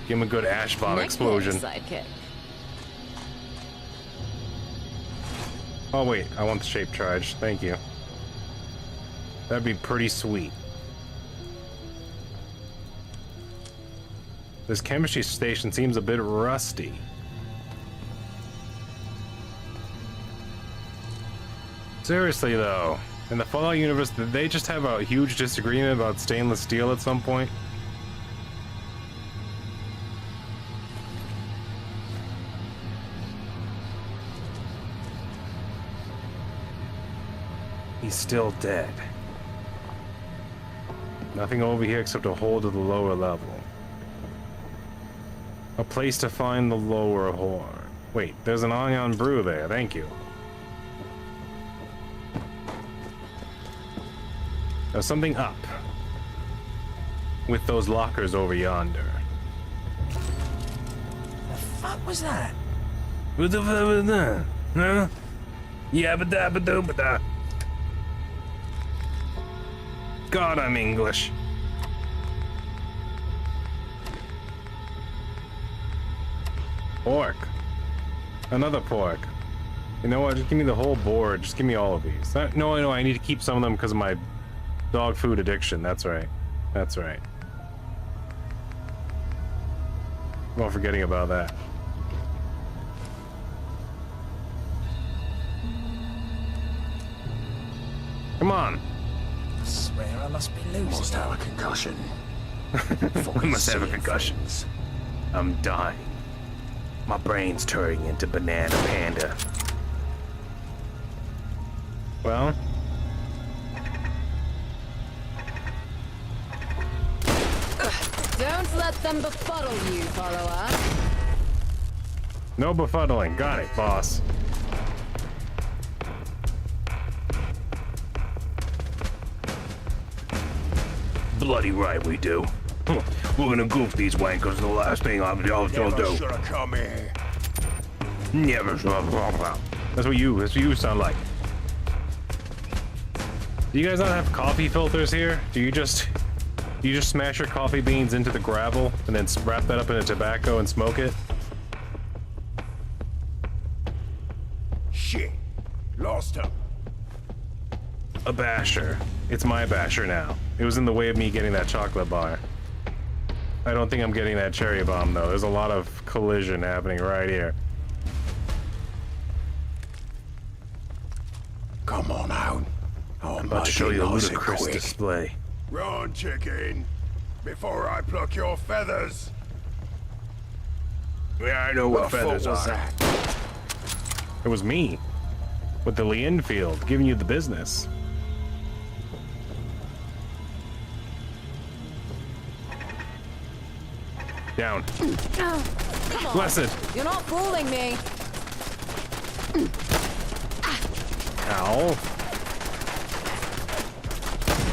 Give him a good ash bomb explosion. Sidekick. Oh wait, I want the shape charge. Thank you. That'd be pretty sweet. This chemistry station seems a bit rusty. Seriously though, in the Fallout universe, did they just have a huge disagreement about stainless steel at some point? He's still dead. Nothing over here except a hole to the lower level. A place to find the lower horn. Wait, there's an ion brew there, thank you. There's something up with those lockers over yonder. The fuck was that? What the fuck was that? Huh? Yabba dabba dooba da. God, I'm English. Pork. Another pork. You know what? Just give me the whole board. Just give me all of these. No, I need to keep some of them because of my dog food addiction. That's right. That's right. I'm all forgetting about that. Come on. I swear I must be losing. Must have a concussion. I must have a concussion. I'm dying. My brain's turning into Banana Panda. Well, Don't let them befuddle you, follower. no befuddling. Got it, boss. Bloody right we do. We're gonna goof these wankers. The last thing I'll do. Never should have come here. Never. That's what you sound like. Do you guys not have coffee filters here? Do you just smash your coffee beans into the gravel and then wrap that up in a tobacco and smoke it? Shit. Lost him. A basher. It's my basher now. It was in the way of me getting that chocolate bar. I don't think I'm getting that cherry bomb though. There's a lot of collision happening right here. Come on out. I'm about to show you a ludicrous display. Run, chicken. Before I pluck your feathers. Yeah, I know what feathers was are. that? It was me. With the Lee Enfield, giving you the business. Down. Come on. Blessed. You're not fooling me. Ow.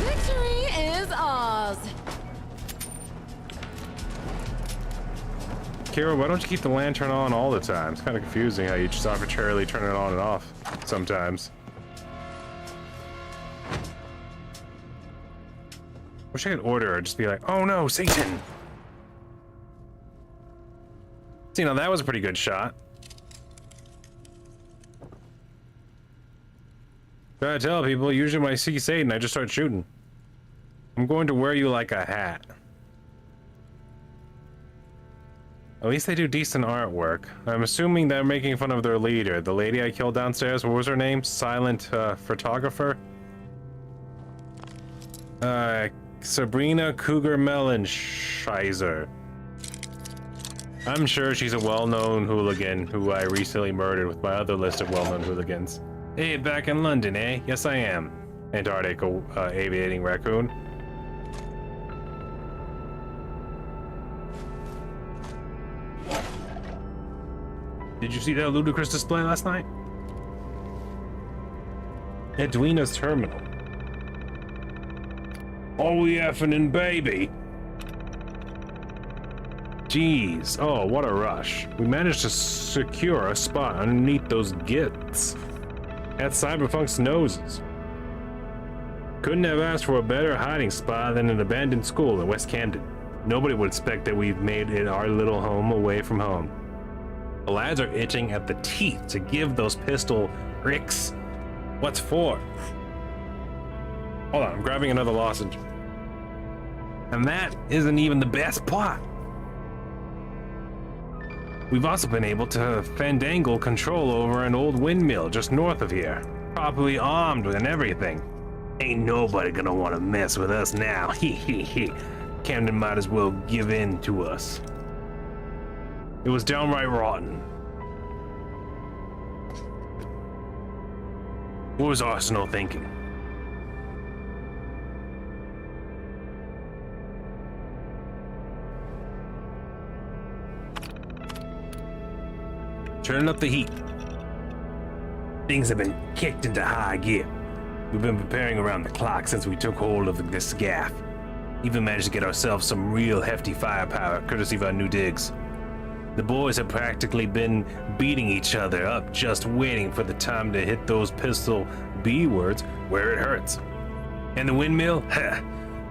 Victory is ours. Kira, why don't you keep the lantern on all the time? It's kind of confusing how you just arbitrarily turn it on and off sometimes. Wish I could order or just be like, oh no, Satan! See, now that was a pretty good shot. Gotta tell people, usually when I see Satan, I just start shooting. I'm going to wear you like a hat. At least they do decent artwork. I'm assuming they're making fun of their leader, the lady I killed downstairs. What was her name? Silent photographer? Sabrina Cougar Mellenscheiser. I'm sure she's a well-known hooligan who I recently murdered with my other list of well-known hooligans. Hey, back in London, eh? Yes, I am. Antarctic aviating raccoon. Did you see that ludicrous display last night? Edwina's terminal. Oh, we effing and baby. Jeez, oh, what a rush. We managed to secure a spot underneath those gits. At Cyberpunk's noses. Couldn't have asked for a better hiding spot than an abandoned school in West Camden. Nobody would expect that we've made it our little home away from home. The lads are itching at the teeth to give those pistol ricks what's for. Hold on, I'm grabbing another lozenge. And that isn't even the best part. We've also been able to fandangle control over an old windmill just north of here. Properly armed with and everything. Ain't nobody gonna want to mess with us now. Hee. Camden might as well give in to us. It was downright rotten. What was Arsenal thinking? Turning up the heat. Things have been kicked into high gear. We've been preparing around the clock since we took hold of this gaff. Even managed to get ourselves some real hefty firepower, courtesy of our new digs. The boys have practically been beating each other up, just waiting for the time to hit those pistol B words where it hurts. And the windmill? Ha!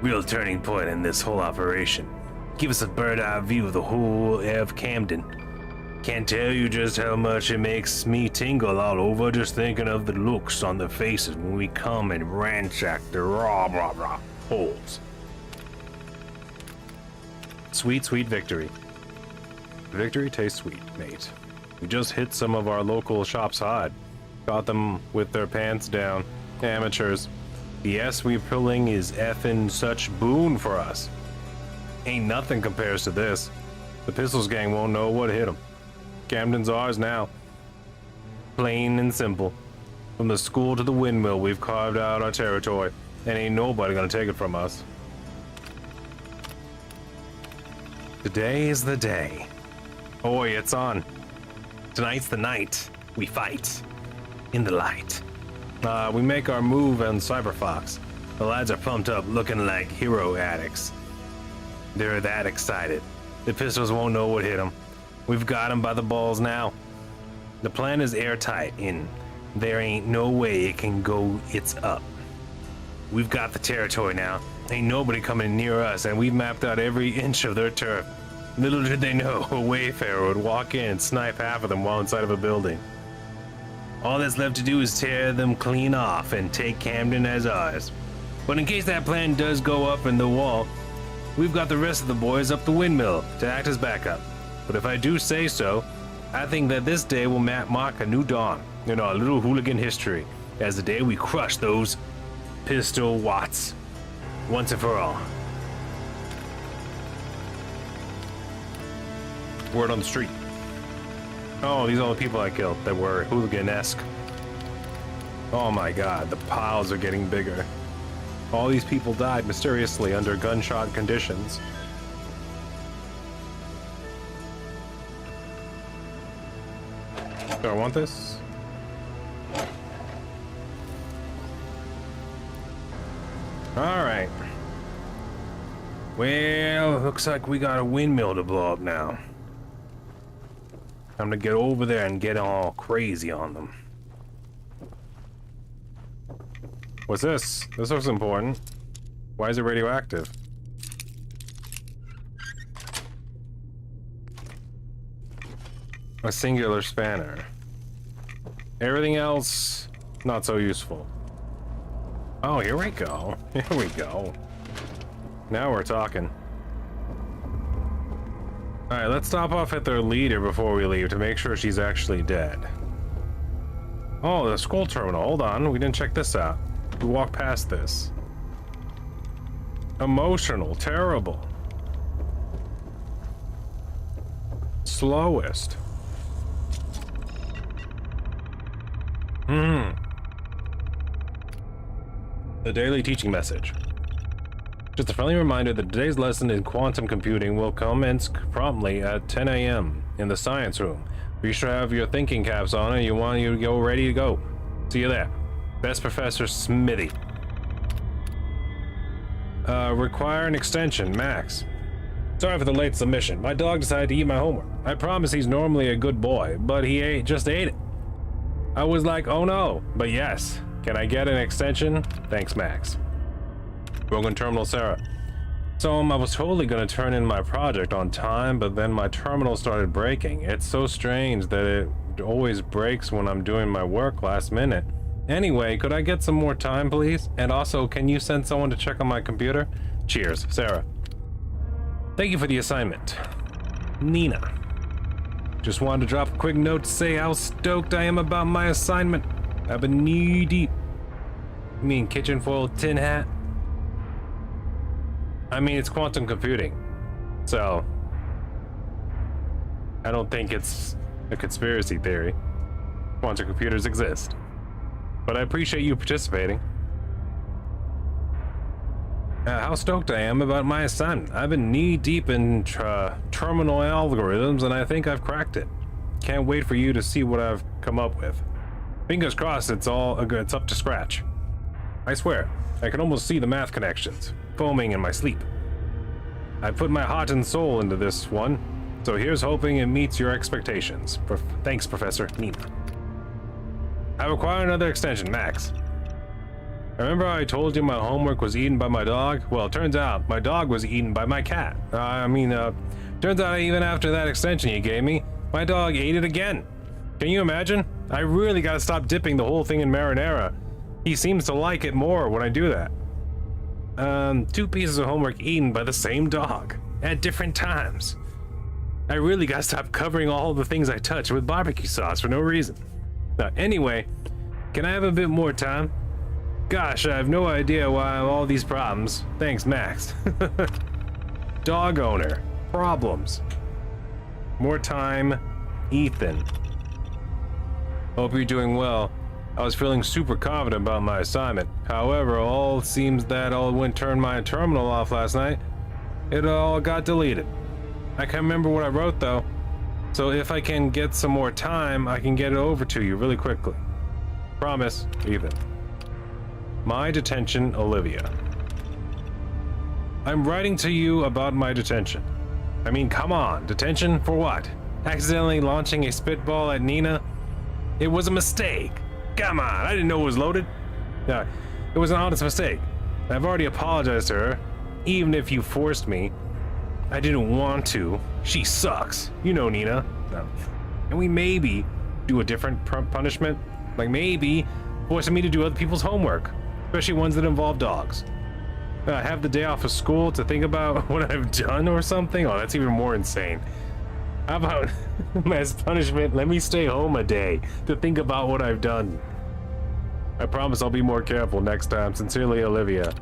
Real turning point in this whole operation. Give us a bird-eye view of the whole of Camden. Can't tell you just how much it makes me tingle all over just thinking of the looks on their faces when we come and ransack their rah holes. Sweet, sweet victory. Victory tastes sweet, mate. We just hit some of our local shops hard. Caught them with their pants down. Amateurs. The S we pulling is effing such boon for us. Ain't nothing compares to this. The Pistols gang won't know what hit them. Camden's ours now. Plain and simple. From the school to the windmill, we've carved out our territory, and ain't nobody gonna take it from us. Today is the day. Oi, it's on. Tonight's the night. We fight. In the light. We make our move on Cyberfox. The lads are pumped up, looking like hero addicts. They're that excited. The Pistols won't know what hit them. We've got them by the balls now. The plan is airtight, and there ain't no way it can go it's up. We've got the territory now. Ain't nobody coming near us, and we've mapped out every inch of their turf. Little did they know a wayfarer would walk in and snipe half of them while inside of a building. All that's left to do is tear them clean off and take Camden as ours. But in case that plan does go up in the wall, we've got the rest of the boys up the windmill to act as backup. But if I do say so, I think that this day will mark a new dawn in our little hooligan history as the day we crush those pistol Watts once and for all. Word on the street. Oh, these are all the people I killed that were hooligan-esque. Oh my god, the piles are getting bigger. All these people died mysteriously under gunshot conditions. Do I want this? Alright. Well, looks like we got a windmill to blow up now. Time to get over there and get all crazy on them. What's this? This looks important. Why is it radioactive? A singular spanner. Everything else, not so useful. Oh, here we go. Here we go. Now we're talking. Alright, let's stop off at their leader before we leave to make sure she's actually dead. Oh, the school terminal. Hold on, we didn't check this out. We walked past this. Emotional, terrible. Slowest. The daily teaching message. Just a friendly reminder that today's lesson in quantum computing will commence promptly at 10 a.m. in the science room. Be sure to have your thinking caps on and you want you to go ready to go. See you there. Best Professor Smithy. Require an extension, Max. Sorry for the late submission. My dog decided to eat my homework. I promise he's normally a good boy, but he just ate it. I was like, oh no, but yes. Can I get an extension? Thanks, Max. Broken terminal, Sarah. So I was totally gonna turn in my project on time, but then my terminal started breaking. It's so strange that it always breaks when I'm doing my work last minute. Anyway, could I get some more time, please? And also, can you send someone to check on my computer? Cheers, Sarah. Thank you for the assignment. Nina. Just wanted to drop a quick note to say how stoked I am about my assignment. I've been knee deep. You mean kitchen foil tin hat? I mean, it's quantum computing. So, I don't think it's a conspiracy theory. Quantum computers exist. But I appreciate you participating. How stoked I am about my assignment. I've been knee deep in terminal algorithms and I think I've cracked it. Can't wait for you to see what I've come up with. Fingers crossed it's up to scratch. I swear, I can almost see the math connections, foaming in my sleep. I put my heart and soul into this one. So here's hoping it meets your expectations. Thanks, Professor Nina. I require another extension, Max. Remember I told you my homework was eaten by my dog? Well, turns out my dog was eaten by my cat. Turns out even after that extension you gave me, my dog ate it again. Can you imagine? I really gotta stop dipping the whole thing in marinara. He seems to like it more when I do that. 2 pieces of homework eaten by the same dog at different times. I really gotta stop covering all the things I touch with barbecue sauce for no reason. Anyway, can I have a bit more time? Gosh, I have no idea why I have all these problems. Thanks, Max. Dog owner. Problems. More time. Ethan. Hope you're doing well. I was feeling super confident about my assignment. However, all seems that when turned my terminal off last night, it all got deleted. I can't remember what I wrote though. So if I can get some more time, I can get it over to you really quickly. Promise, Ethan. My detention, Olivia. I'm writing to you about my detention. I mean, come on, detention for what? Accidentally launching a spitball at Nina? It was a mistake. Come on, I didn't know it was loaded. No, it was an honest mistake. I've already apologized to her, even if you forced me. I didn't want to. She sucks. You know Nina. No. And we maybe do a different punishment. Like maybe forcing me to do other people's homework. Especially ones that involve dogs. Have the day off of school to think about what I've done or something? Oh, that's even more insane. How about, as punishment, let me stay home a day to think about what I've done. I promise I'll be more careful next time. Sincerely, Olivia.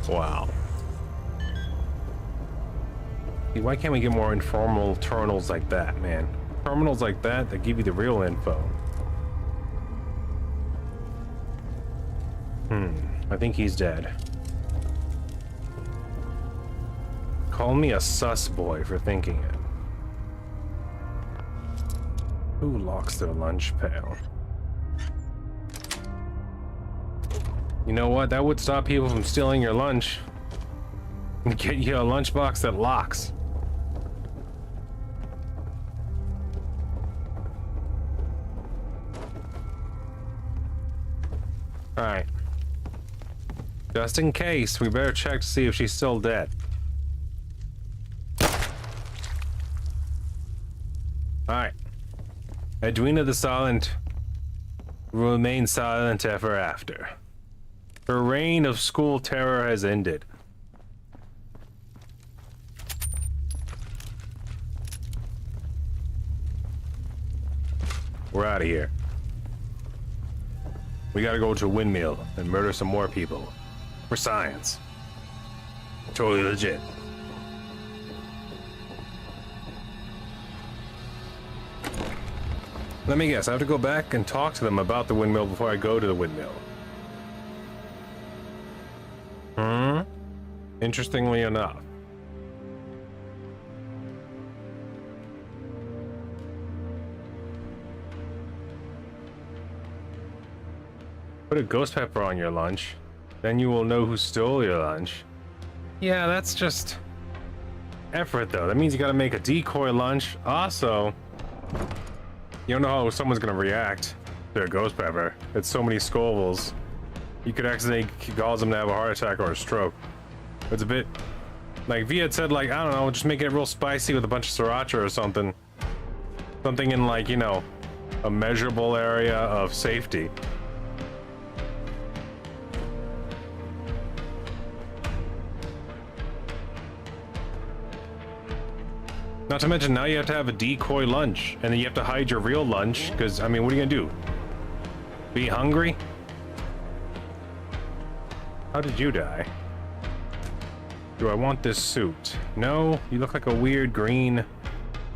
Wow. See, why can't we get more informal terminals like that, man? Terminals like that give you the real info. I think he's dead. Call me a sus boy for thinking it. Who locks their lunch pail? You know what? That would stop people from stealing your lunch. Get you a lunchbox that locks. Alright. Just in case, we better check to see if she's still dead. Alright. Edwina the Silent will remain silent ever after. Her reign of school terror has ended. We're out of here. We gotta go to a windmill and murder some more people. For science. Totally legit. Let me guess, I have to go back and talk to them about the windmill before I go to the windmill. Interestingly enough. Put a ghost pepper on your lunch. Then you will know who stole your lunch. Yeah, that's just effort though. That means you gotta make a decoy lunch. Also, you don't know how someone's gonna react to a ghost pepper. It's so many Scovilles. You could accidentally cause them to have a heart attack or a stroke. It's a bit like V had said, like, I don't know, just make it real spicy with a bunch of sriracha or something. Something in, like, you know, a measurable area of safety. Not to mention, now you have to have a decoy lunch, and then you have to hide your real lunch, because, I mean, what are you gonna do? Be hungry? How did you die? Do I want this suit? No, you look like a weird green...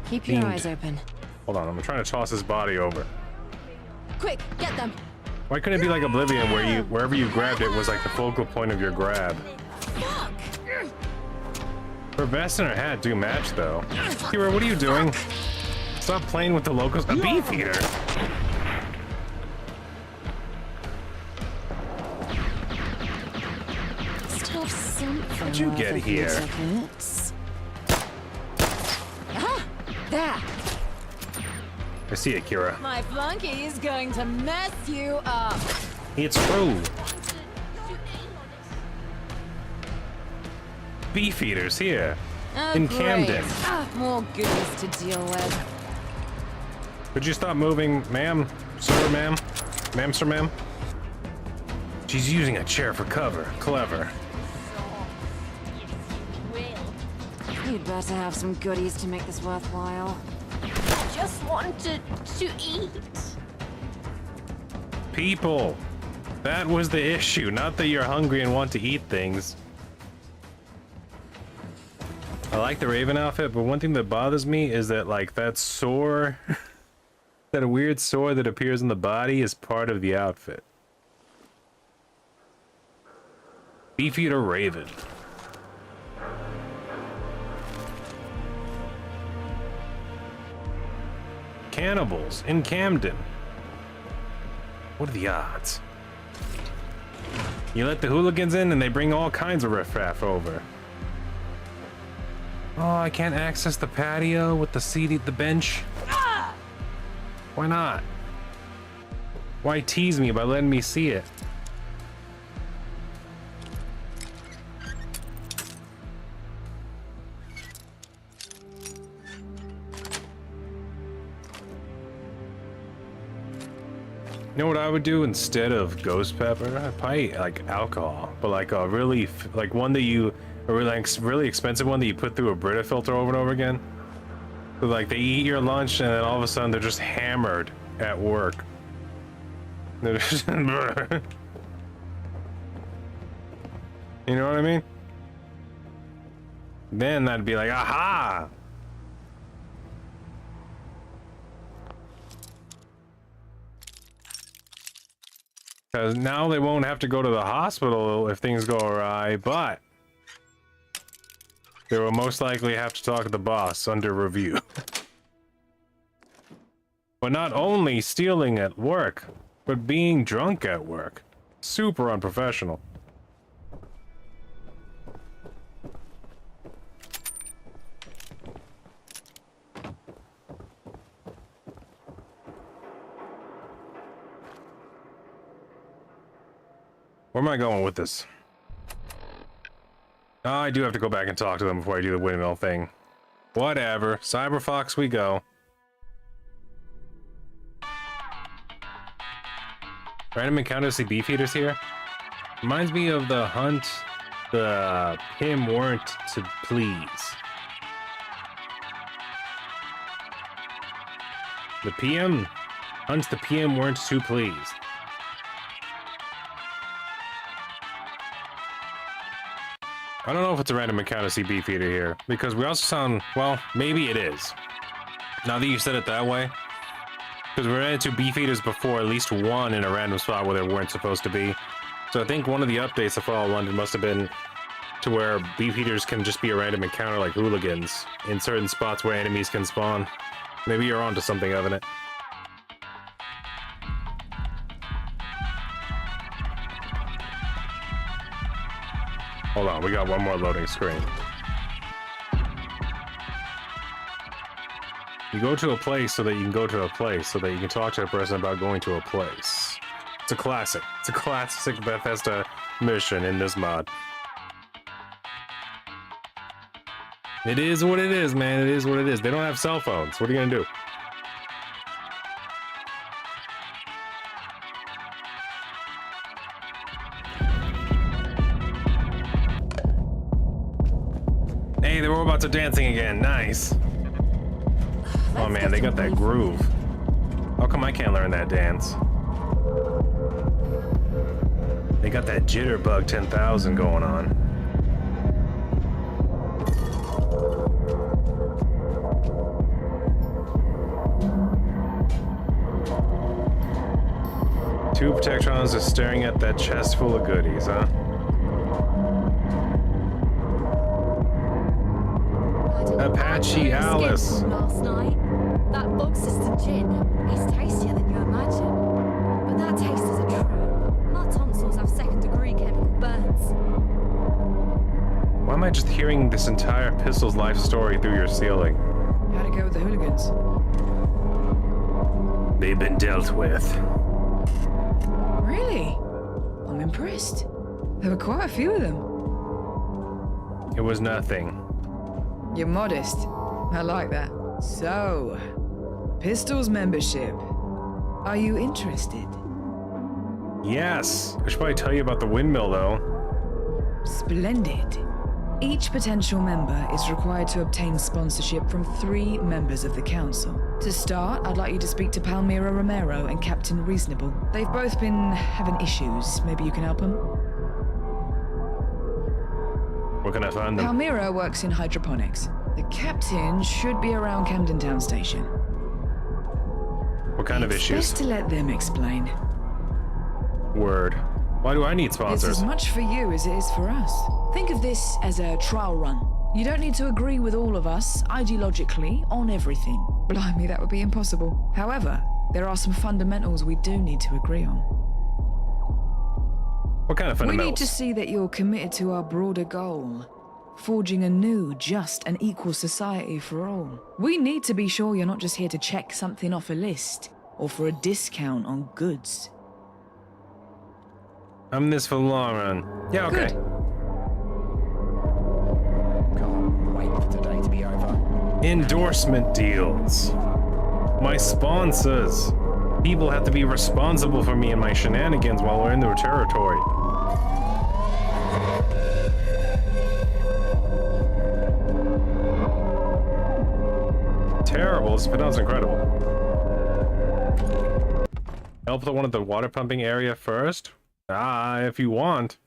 Keep your fiend. eyes open. Hold on, I'm trying to toss his body over. Quick, get them. Why couldn't it be like Oblivion, where you, wherever you grabbed it was like the focal point of your grab? Her vest and her hat do match, though. Kira, what are you doing? Stop playing with the locals. A beef eater! Still something. How'd you get here? There. I see it, Kira. My flunky is going to mess you up. It's true. Beefeaters here. Oh, In great. Camden. Ah, more goodies to deal with. Could you stop moving, ma'am? Sir, ma'am? Ma'am, sir, ma'am? She's using a chair for cover. Clever. You'd better have some goodies to make this worthwhile. Just wanted to eat. People. That was the issue. Not that you're hungry and want to eat things. I like the Raven outfit, but one thing that bothers me is that, like, that sore... that weird sore that appears in the body is part of the outfit. Beefeater Raven. Cannibals in Camden. What are the odds? You let the hooligans in and they bring all kinds of riffraff over. Oh, I can't access the patio with the seat at the bench. Why not? Why tease me by letting me see it? You know what I would do instead of ghost pepper? I'd probably like alcohol, but like a really like one that you a really expensive one that you put through a Brita filter over and over again. So like they eat your lunch and then all of a sudden they're just hammered at work. They're just you know what I mean? Then that'd be like, aha! Because now they won't have to go to the hospital if things go awry, but they will most likely have to talk to the boss under review. But not only stealing at work, but being drunk at work. Super unprofessional. Where am I going with this? Oh, I do have to go back and talk to them before I do the windmill thing. Whatever. Cyberfox we go. Random encounter, see Beefeaters here? Reminds me of the hunt the Pim weren't to please. The PM hunts the PM weren't too pleased. I don't know if it's a random encounter to see Beefeater here, because we also sound, well, maybe it is. Now that you said it that way, because we ran into Beefeaters before, at least one in a random spot where they weren't supposed to be. So I think one of the updates of Fallout London must have been to where Beefeaters can just be a random encounter like hooligans in certain spots where enemies can spawn. Maybe you're onto something, Evan. Hold on, we got one more loading screen. You go to a place so that you can go to a place so that you can talk to a person about going to a place. It's a classic. It's a classic Bethesda mission in this mod. It is what it is, man. It is what it is. They don't have cell phones. What are you gonna do? Hey, the robots are dancing again. Nice. Oh man, they got that groove. How come I can't learn that dance? They got that Jitterbug 10,000 going on. Two Protectrons are staring at that chest full of goodies, huh? Apache Alice. Last night, that bog system gin is tastier than you imagine. But that taste is a trap. Our tonsils have second-degree chemical burns. Why am I just hearing this entire Pistol's life story through your ceiling? How'd it go with the hooligans? They've been dealt with. Really? I'm impressed. There were quite a few of them. It was nothing. You're modest. I like that. So, Pistols membership. Are you interested? Yes. I should probably tell you about the windmill, though. Splendid. Each potential member is required to obtain sponsorship from 3 members of the council. To start, I'd like you to speak to Palmyra Romero and Captain Reasonable. They've both been having issues. Maybe you can help them? Where can I find them? Palmyra works in hydroponics. The captain should be around Camden Town Station. What kind of It's issues? best to let them explain. Word. Why do I need It's sponsors? as much for you as it is for us. Think of this as a trial run. You don't need to agree with all of us, ideologically, on everything. Blimey, that would be impossible. However, there are some fundamentals we do need to agree on. What kind of We fundamentals? need to see that you're committed to our broader goal. Forging a new, just, and equal society for all. We need to be sure you're not just here to check something off a list, or for a discount on goods. I'm this for the long run. Yeah, okay. Good. Can't wait for today to be over. Endorsement deals. My sponsors. People have to be responsible for me and my shenanigans while we're in their territory. Terrible, but that's incredible. Help the one at the water pumping area first? If you want.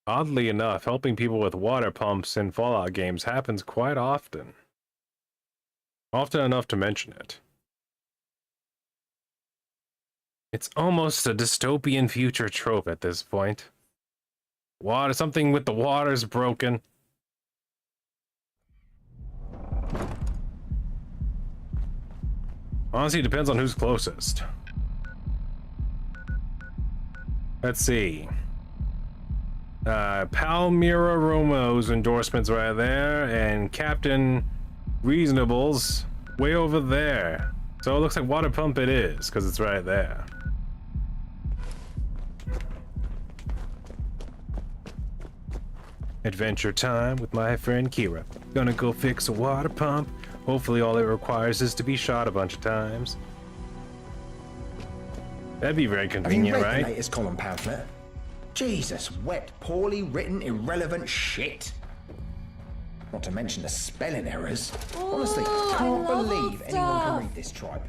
Oddly enough, helping people with water pumps in Fallout games happens quite often. Often enough to mention it. It's almost a dystopian future trope at this point. Water, something with the water's broken. Honestly, it depends on who's closest. Let's see. Palmyra Romo's endorsements right there, and Captain Reasonable's way over there. So it looks like water pump it is, because it's right there. Adventure time with my friend Kira. Gonna go fix a water pump. Hopefully all it requires is to be shot a bunch of times. That'd be very Have you convenient, read right? the latest column pamphlet? Jesus, wet, poorly written, irrelevant shit. Not to mention the spelling errors. Honestly, can't believe anyone can read this tripe.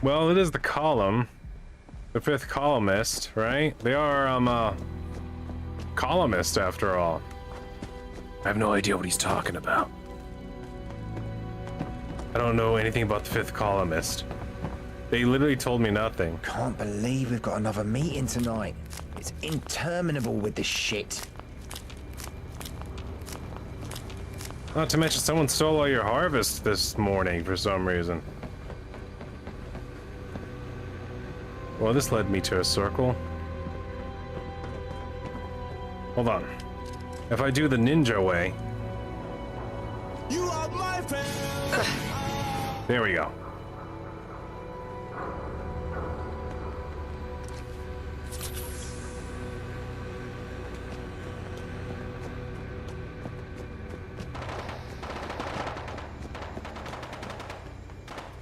Well, it is the column. The 5th columnist, right? They are, columnists after all. I have no idea what he's talking about. I don't know anything about the 5th columnist. They literally told me nothing. Can't believe we've got another meeting tonight. It's interminable with this shit. Not to mention someone stole all your harvest this morning for some reason. Well, this led me to a circle. Hold on. If I do the ninja way... You are my friend. There we go.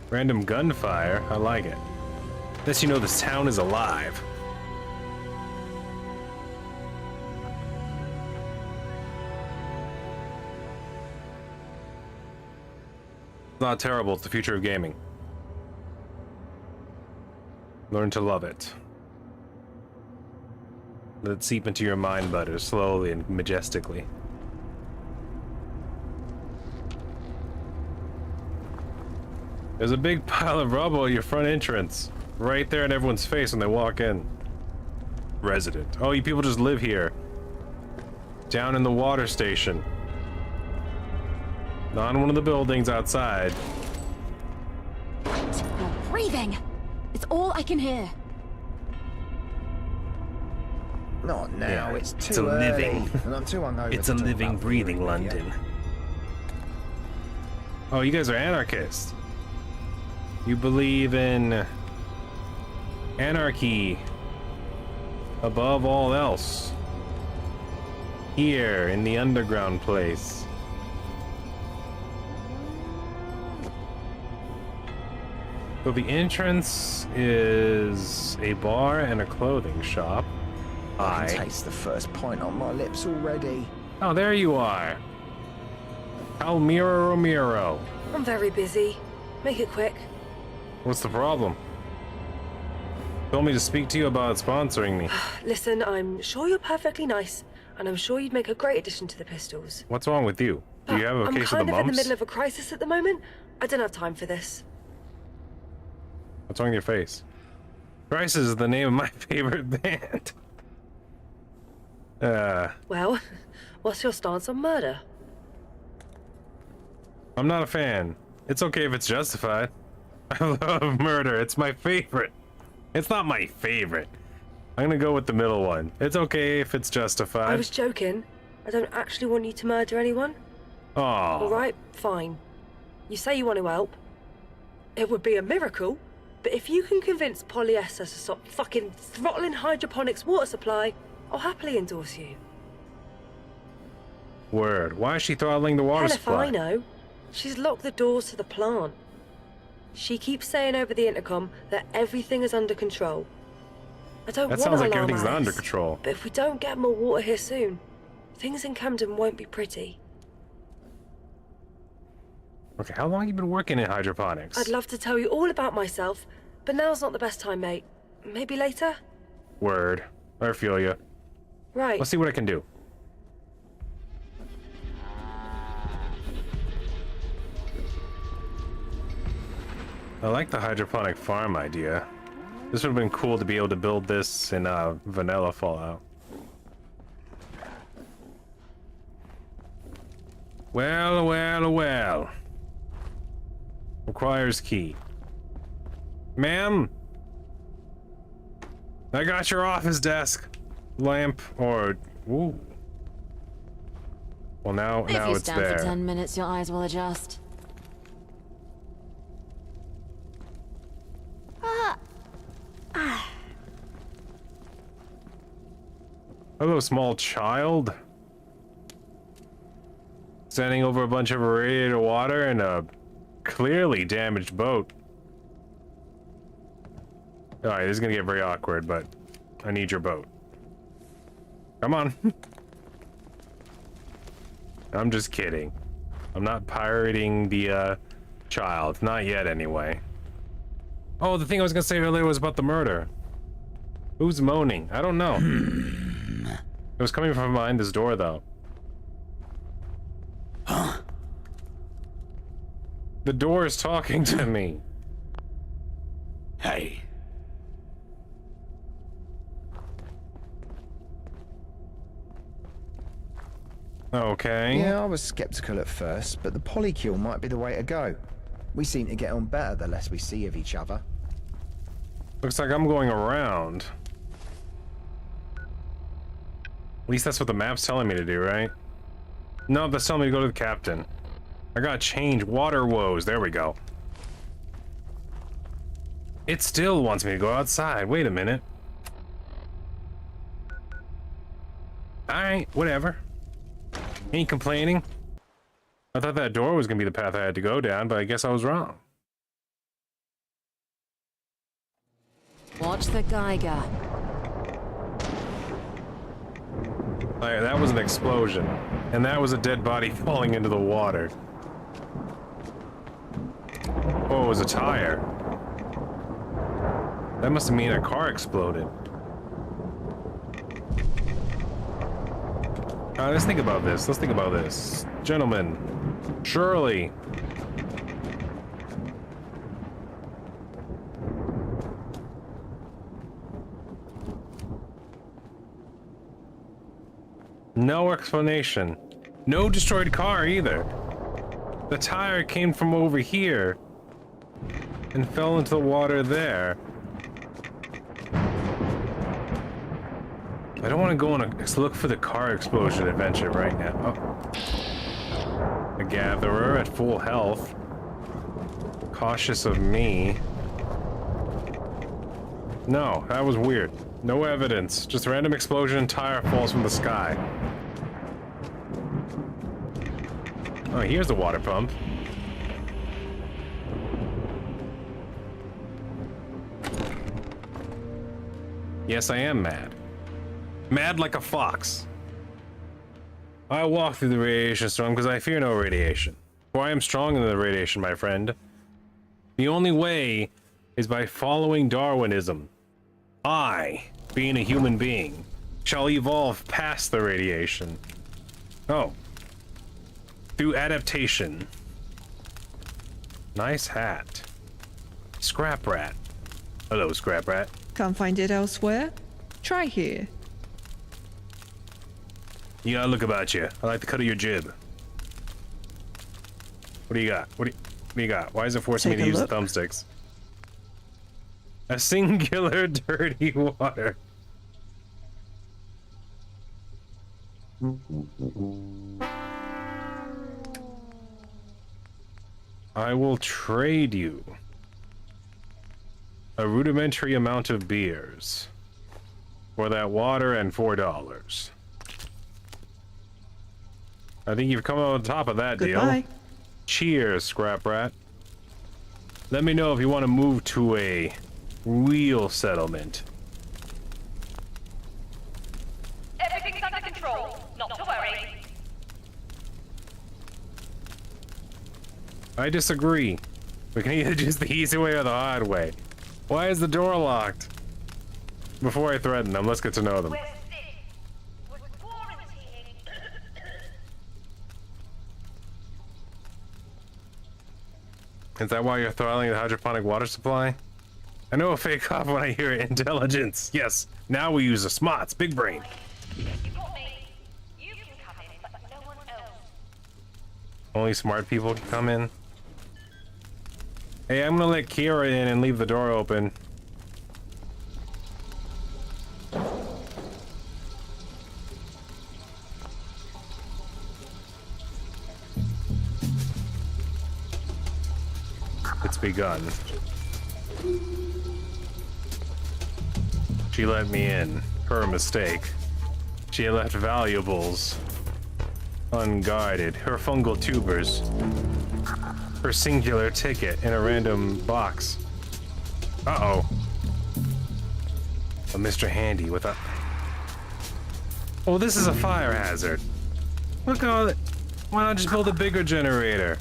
Random gunfire, I like it. Lets you know this town is alive. Not terrible, it's the future of gaming. Learn to love it. Let it seep into your mind butter slowly and majestically. There's a big pile of rubble at your front entrance. Right there in everyone's face when they walk in. Resident. Oh, you people just live here. Down in the water station. Not in one of the buildings outside. Wait, you're breathing. It's all I can hear. Not now, Yeah, it's too it's a early, living- and I'm too hungover It's to a talk living, about breathing theory with you. London. Oh, you guys are anarchists. You believe in anarchy above all else. Here in the underground place. So the entrance is a bar and a clothing shop. I can taste the first pint on my lips already. Oh, there you are. Almira Romero. I'm very busy. Make it quick. What's the problem? Told me to speak to you about sponsoring me. Listen, I'm sure you're perfectly nice, and I'm sure you'd make a great addition to the Pistols. What's wrong with you? Do you have a I'm case of kind the of in the mumps? middle of a crisis at the moment. I don't have time for this. What's wrong with your face? Crisis is the name of my favorite band. Well, what's your stance on murder? I'm not a fan. It's okay if it's justified. I love murder. It's my favorite. It's not my favorite. I'm gonna go with the middle one. It's okay if it's justified. I was joking. I don't actually want you to murder anyone. Oh. Alright, fine. You say you want to help. It would be a miracle, but if you can convince polyester to stop fucking throttling hydroponics water supply, I'll happily endorse you. Word. Why is she throttling the water Hell if supply? I know. She's locked the doors to the plant. She keeps saying over the intercom that everything is under control. I don't That want sounds to like alarm everything's not Alice, under control. but if we don't get more water here soon, things in Camden won't be pretty. Okay, how long have you been working in hydroponics? I'd love to tell you all about myself, but now's not the best time, mate. Maybe later? Word. I feel you. Right. Let's see what I can do. I like the hydroponic farm idea. This would have been cool to be able to build this in vanilla Fallout. Well, well, well. Requires key. Ma'am? I got your office desk. Lamp or... Ooh. Well, now If you it's stand there. for 10 minutes, your eyes will adjust. Hello, small child. Standing over a bunch of irradiated water in a clearly damaged boat. Alright, this is gonna get very awkward, but I need your boat. Come on. I'm just kidding. I'm not pirating the child. Not yet, anyway. Oh, the thing I was gonna say earlier was about the murder. Who's moaning? I don't know. It was coming from behind this door, though. Huh? The door is talking to me. Hey. Okay. Yeah, I was skeptical at first, but the polycule might be the way to go. We seem to get on better the less we see of each other. Looks like I'm going around. At least that's what the map's telling me to do, right? No, that's telling me to go to the captain. I gotta change water woes. There we go. It still wants me to go outside. Wait a minute. Alright, whatever. Ain't complaining. I thought that door was gonna be the path I had to go down, but I guess I was wrong. Watch the Geiger. Alright, that was an explosion. And that was a dead body falling into the water. Oh, it was a tire. That must mean a car exploded. Let's think about this. Let's think about this. Gentlemen, Shirley. No explanation. No destroyed car either. The tire came from over here and fell into the water there. I don't want to go on a look for the car explosion adventure right now. Oh. A gatherer at full health. Cautious of me. No, that was weird. No evidence. Just random explosion, tire falls from the sky. Oh, here's the water pump. Yes, I am mad. Mad like a fox. I walk through the radiation storm because I fear no radiation. For I am stronger than the radiation, my friend. The only way is by following Darwinism. I, being a human being, shall evolve past the radiation. Oh. Through adaptation. Nice hat. Scrap Rat. Hello, Scrap Rat. Can't find it elsewhere? Try here. You got a look about you. I like the cut of your jib. What do you got? What do you got? Why is it forcing me to use the thumbsticks? A singular dirty water. I will trade you a rudimentary amount of beers for that water and $4. I think you've come on top of that Goodbye. deal. Cheers, Scrap Rat. Let me know if you want to move to a real settlement. Everything's under control, not to worry. I disagree. We can either choose the easy way or the hard way. Why is the door locked? Before I threaten them, let's get to know them. We're sick. We're quarantining. Is that why you're throttling the hydroponic water supply? I know a fake cough when I hear intelligence. Yes, now we use the smarts, big brain. You got me. You can come in, but no one else. Only smart people can come in. Hey, I'm gonna let Kira in and leave the door open. It's begun. She let me in. Her mistake. She had left valuables unguarded. Her fungal tubers. Her singular ticket in a random box. Uh-oh. A Mr. Handy with a... Oh, this is a fire hazard. Look at all that. Why not just build a bigger generator?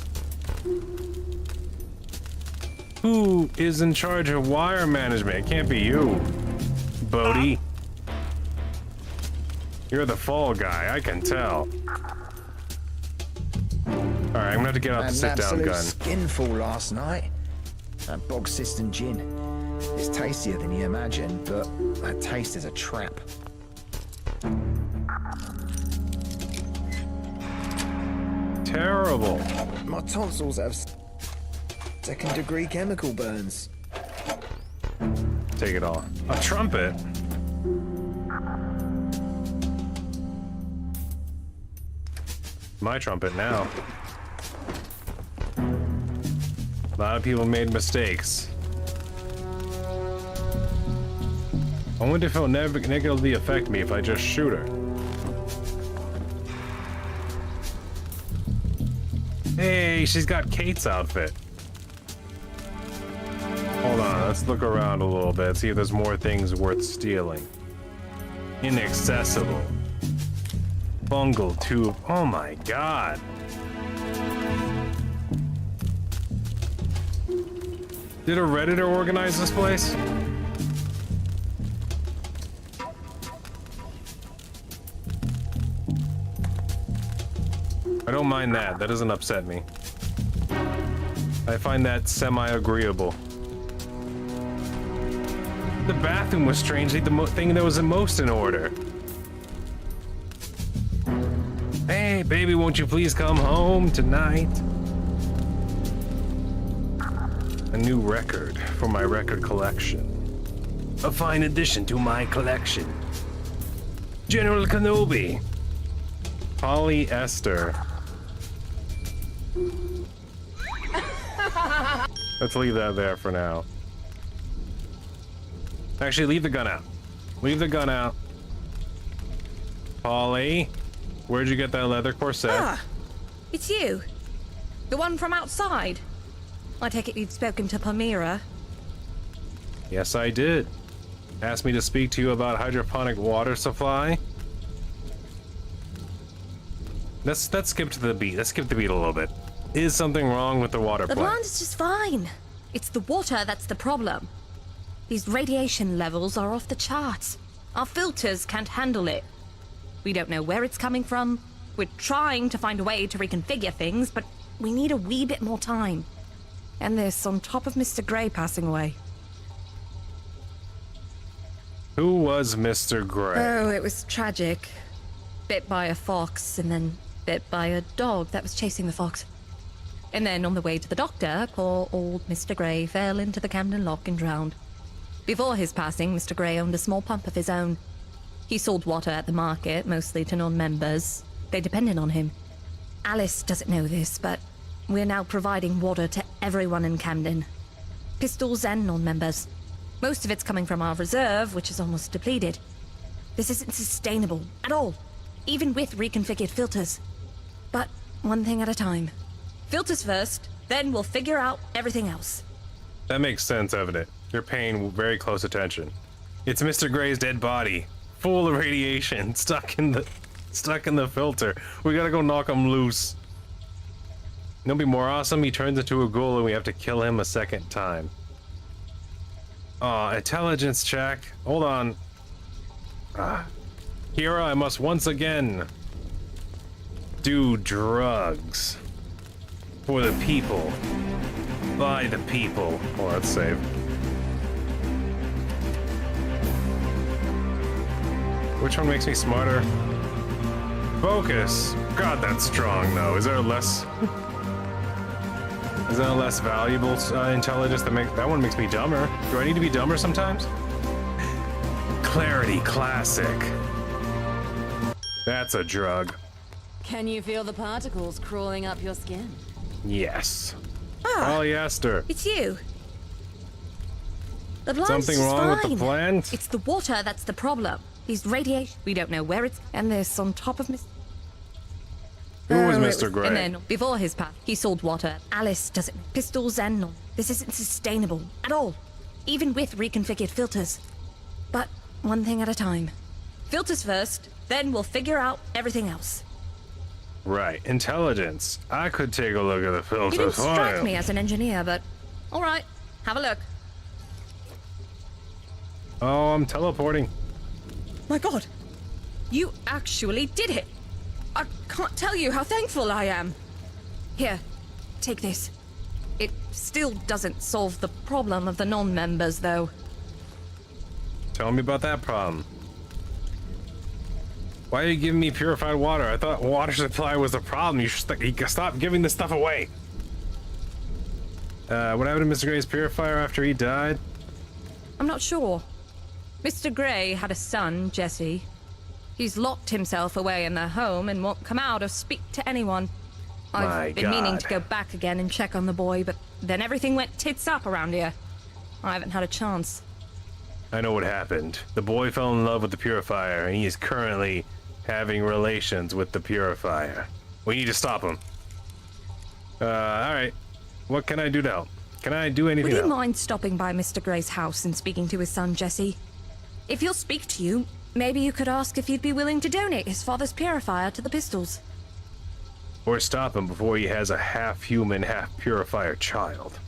Who is in charge of wire management? It can't be you, Bodhi. You're the fall guy, I can tell. Alright, I'm gonna have to get out the sit-down gun. Skinful last night. That bog cistern gin. It's tastier than you imagine, but that taste is a trap. Terrible. My tonsils have second-degree chemical burns. Take it all. A trumpet? My trumpet now. A lot of people made mistakes. I wonder if it'll negatively affect me if I just shoot her. Hey, she's got Kate's outfit. Hold on, let's look around a little bit, see if there's more things worth stealing. Inaccessible. Fungal tube. Oh my god. Did a Redditor organize this place? I don't mind that. That doesn't upset me. I find that semi-agreeable. The bathroom was strangely the thing that was the most in order. Hey, baby, won't you please come home tonight? A new record for my record collection. A fine addition to my collection. General Kenobi. Polyester. Let's leave that there for now. Actually, leave the gun out. Leave the gun out. Polly, where'd you get that leather corset? Ah, it's you. The one from outside. I take it you've spoken to Palmyra. Yes, I did. Asked me to speak to you about hydroponic water supply. Let's skip to the beat. Let's skip the beat a little bit. Is something wrong with the water The plant? plant is just fine. It's the water that's the problem. These radiation levels are off the charts. Our filters can't handle it. We don't know where it's coming from. We're trying to find a way to reconfigure things, but we need a wee bit more time. And this on top of Mr. Grey passing away. Who was Mr. Grey? Oh, it was tragic. Bit by a fox, and then bit by a dog that was chasing the fox. And then on the way to the doctor, poor old Mr. Grey fell into the Camden Lock and drowned. Before his passing, Mr. Grey owned a small pump of his own. He sold water at the market, mostly to non-members. They depended on him. Alice doesn't know this, but we're now providing water to everyone in Camden. Pistols and non-members. Most of it's coming from our reserve, which is almost depleted. This isn't sustainable at all, even with reconfigured filters. But one thing at a time. Filters first, then we'll figure out everything else. That makes sense, Evident. You're paying very close attention. It's Mr. Grey's dead body, full of radiation, stuck in the filter. We gotta go knock him loose. It'll be more awesome. He turns into a ghoul and we have to kill him a second time. Intelligence check. Hold on. Kira, I must once again do drugs for the people, by the people. Oh, let's save. Which one makes me smarter? Focus. God, that's strong though. Is there a less valuable intelligence that one makes me dumber? Do I need to be dumber sometimes? Clarity Classic. That's a drug. Can you feel the particles crawling up your skin? Yes. Polyester. It's you. The plant's Something just wrong with fine. the plant? It's the water that's the problem. These radiation. We don't know where it's. And this on top of Mr. Who was Oh, it Mr. Grey? And then before his path, he sold water. Alice doesn't. Pistols and non. This isn't sustainable at all, even with reconfigured filters. But one thing at a time. Filters first, then we'll figure out everything else. Right, intelligence. I could take a look at the You filter didn't strike file. me as an engineer, but all right, have a look. Oh, I'm teleporting. My God, you actually did it. I can't tell you how thankful I am. Here, take this. It still doesn't solve the problem of the non-members, though. Tell me about that problem. Why are you giving me purified water? I thought water supply was the problem. You should stop giving this stuff away. What happened to Mr. Grey's purifier after he died? I'm not sure. Mr. Grey had a son, Jesse. He's locked himself away in their home and won't come out or speak to anyone. I've been meaning to go back again and check on the boy, but then everything went tits up around here. I haven't had a chance. I know what happened. The boy fell in love with the purifier, and he is currently having relations with the purifier. We need to stop him. Alright. What can I do to help? Can I do anything Would you else? mind stopping by Mr. Grey's house and speaking to his son, Jesse? If he'll speak to you, maybe you could ask if he'd be willing to donate his father's purifier to the Pistols. Or stop him before he has a half-human, half-purifier child.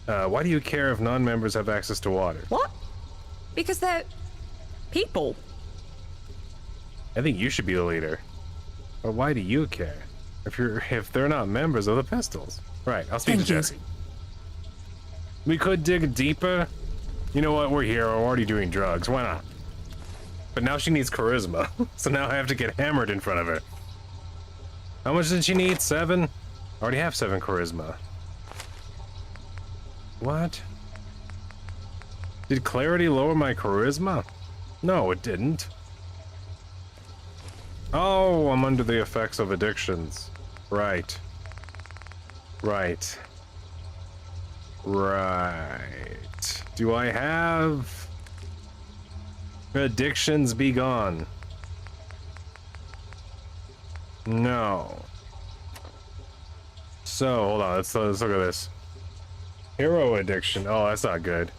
Why do you care if non-members have access to water? What? Because they're people. I think you should be the leader. But why do you care? If they're not members of the Pistols. Right, I'll speak to Jesse. We could dig deeper. You know what? We're here. We're already doing drugs. Why not? But now she needs charisma. So now I have to get hammered in front of her. How much did she need? 7? I already have 7 charisma. What? Did clarity lower my charisma? No, it didn't. Oh, I'm under the effects of addictions. Right. Right. Right. Do I have addictions be gone? No. So, hold on, let's look at this. Hero addiction. Oh, that's not good.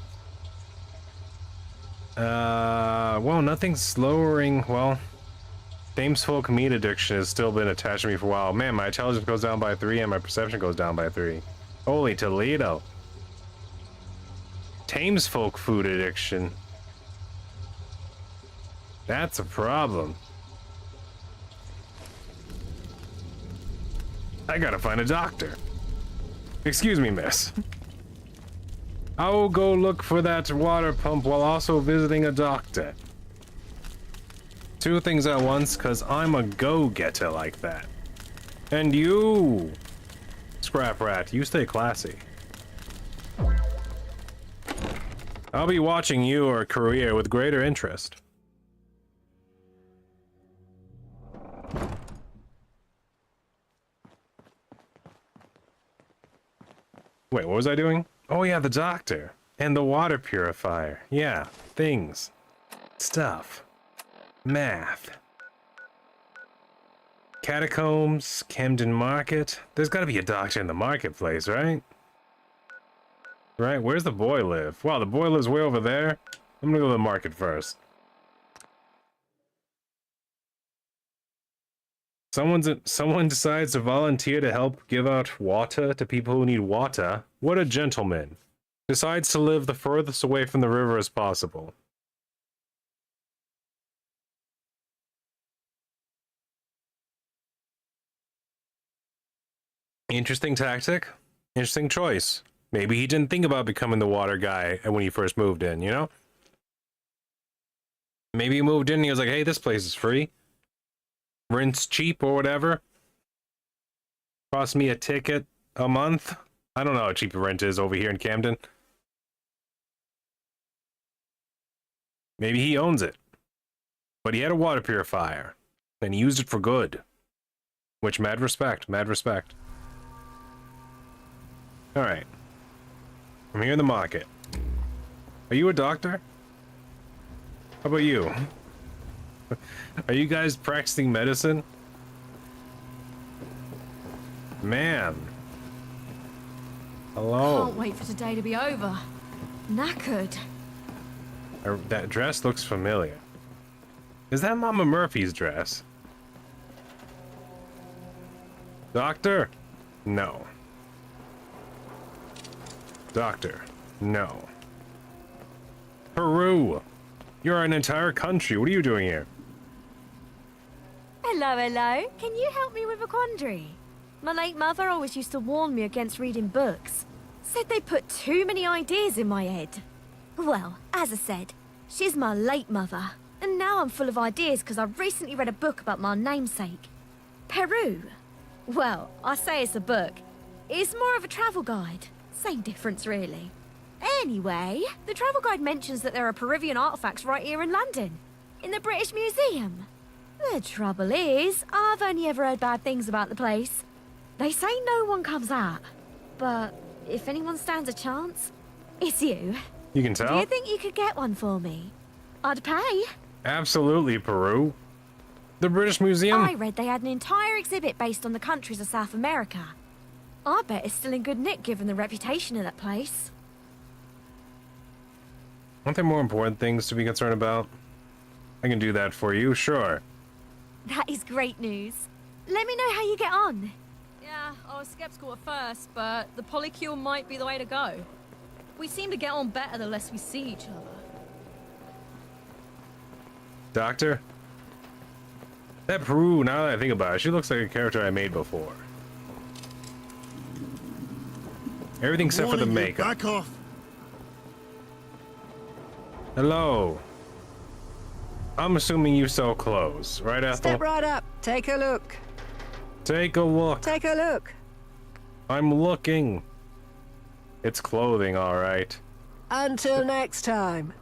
Well, nothing's lowering. Well, Thames Folk meat addiction has still been attached to me for a while. Man, my intelligence goes down by 3 and my perception goes down by 3. Holy Toledo. Thames Folk food addiction. That's a problem. I gotta find a doctor. Excuse me, miss. I'll go look for that water pump while also visiting a doctor. 2 things at once, cause I'm a go-getter like that. And you, Scrap Rat, you stay classy. I'll be watching your career with greater interest. Wait, what was I doing? Oh yeah, the doctor. And the water purifier. Yeah, things. Stuff. Math. Catacombs, Camden Market. There's gotta be a doctor in the marketplace, right? Right, where's the boy live? Wow, the boy lives way over there. I'm gonna go to the market first. Someone decides to volunteer to help give out water to people who need water. What a gentleman. Decides to live the furthest away from the river as possible. Interesting tactic. Interesting choice. Maybe he didn't think about becoming the water guy when he first moved in, you know? Maybe he moved in and he was like, hey, this place is free. Rent's cheap or whatever. Cost me a ticket a month. I don't know how cheap rent is over here in Camden. Maybe he owns it. But he had a water purifier. And he used it for good. Which, mad respect. Mad respect. Alright. I'm here in the market. Are you a doctor? How about you? Are you guys practicing medicine? Man. Hello. Can't wait for today to be over. Knackered. That dress looks familiar. Is that Mama Murphy's dress? Doctor? No. Doctor? No. Peru! You're an entire country. What are you doing here? Hello, hello. Can you help me with a quandary? My late mother always used to warn me against reading books. Said they put too many ideas in my head. Well, as I said, she's my late mother. And now I'm full of ideas because I recently read a book about my namesake. Peru. Well, I say it's a book. It's more of a travel guide. Same difference, really. Anyway, the travel guide mentions that there are Peruvian artifacts right here in London, in the British Museum. The trouble is, I've only ever heard bad things about the place. They say no one comes out, but if anyone stands a chance, it's you. You can tell? Do you think you could get one for me? I'd pay. Absolutely, Peru. The British Museum? I read they had an entire exhibit based on the countries of South America. I bet it's still in good nick given the reputation of that place. Aren't there more important things to be concerned about? I can do that for you, sure. That is great news. Let me know how you get on. Yeah, I was skeptical at first, but the polycule might be the way to go. We seem to get on better the less we see each other. Doctor? That Peru, now that I think about it, she looks like a character I made before. Everything except for the makeup. Back off. Hello. I'm assuming you sell clothes, right, Ethel? Step right up. Take a look. Take a look. Take a look. I'm looking. It's clothing, all right. Until next time.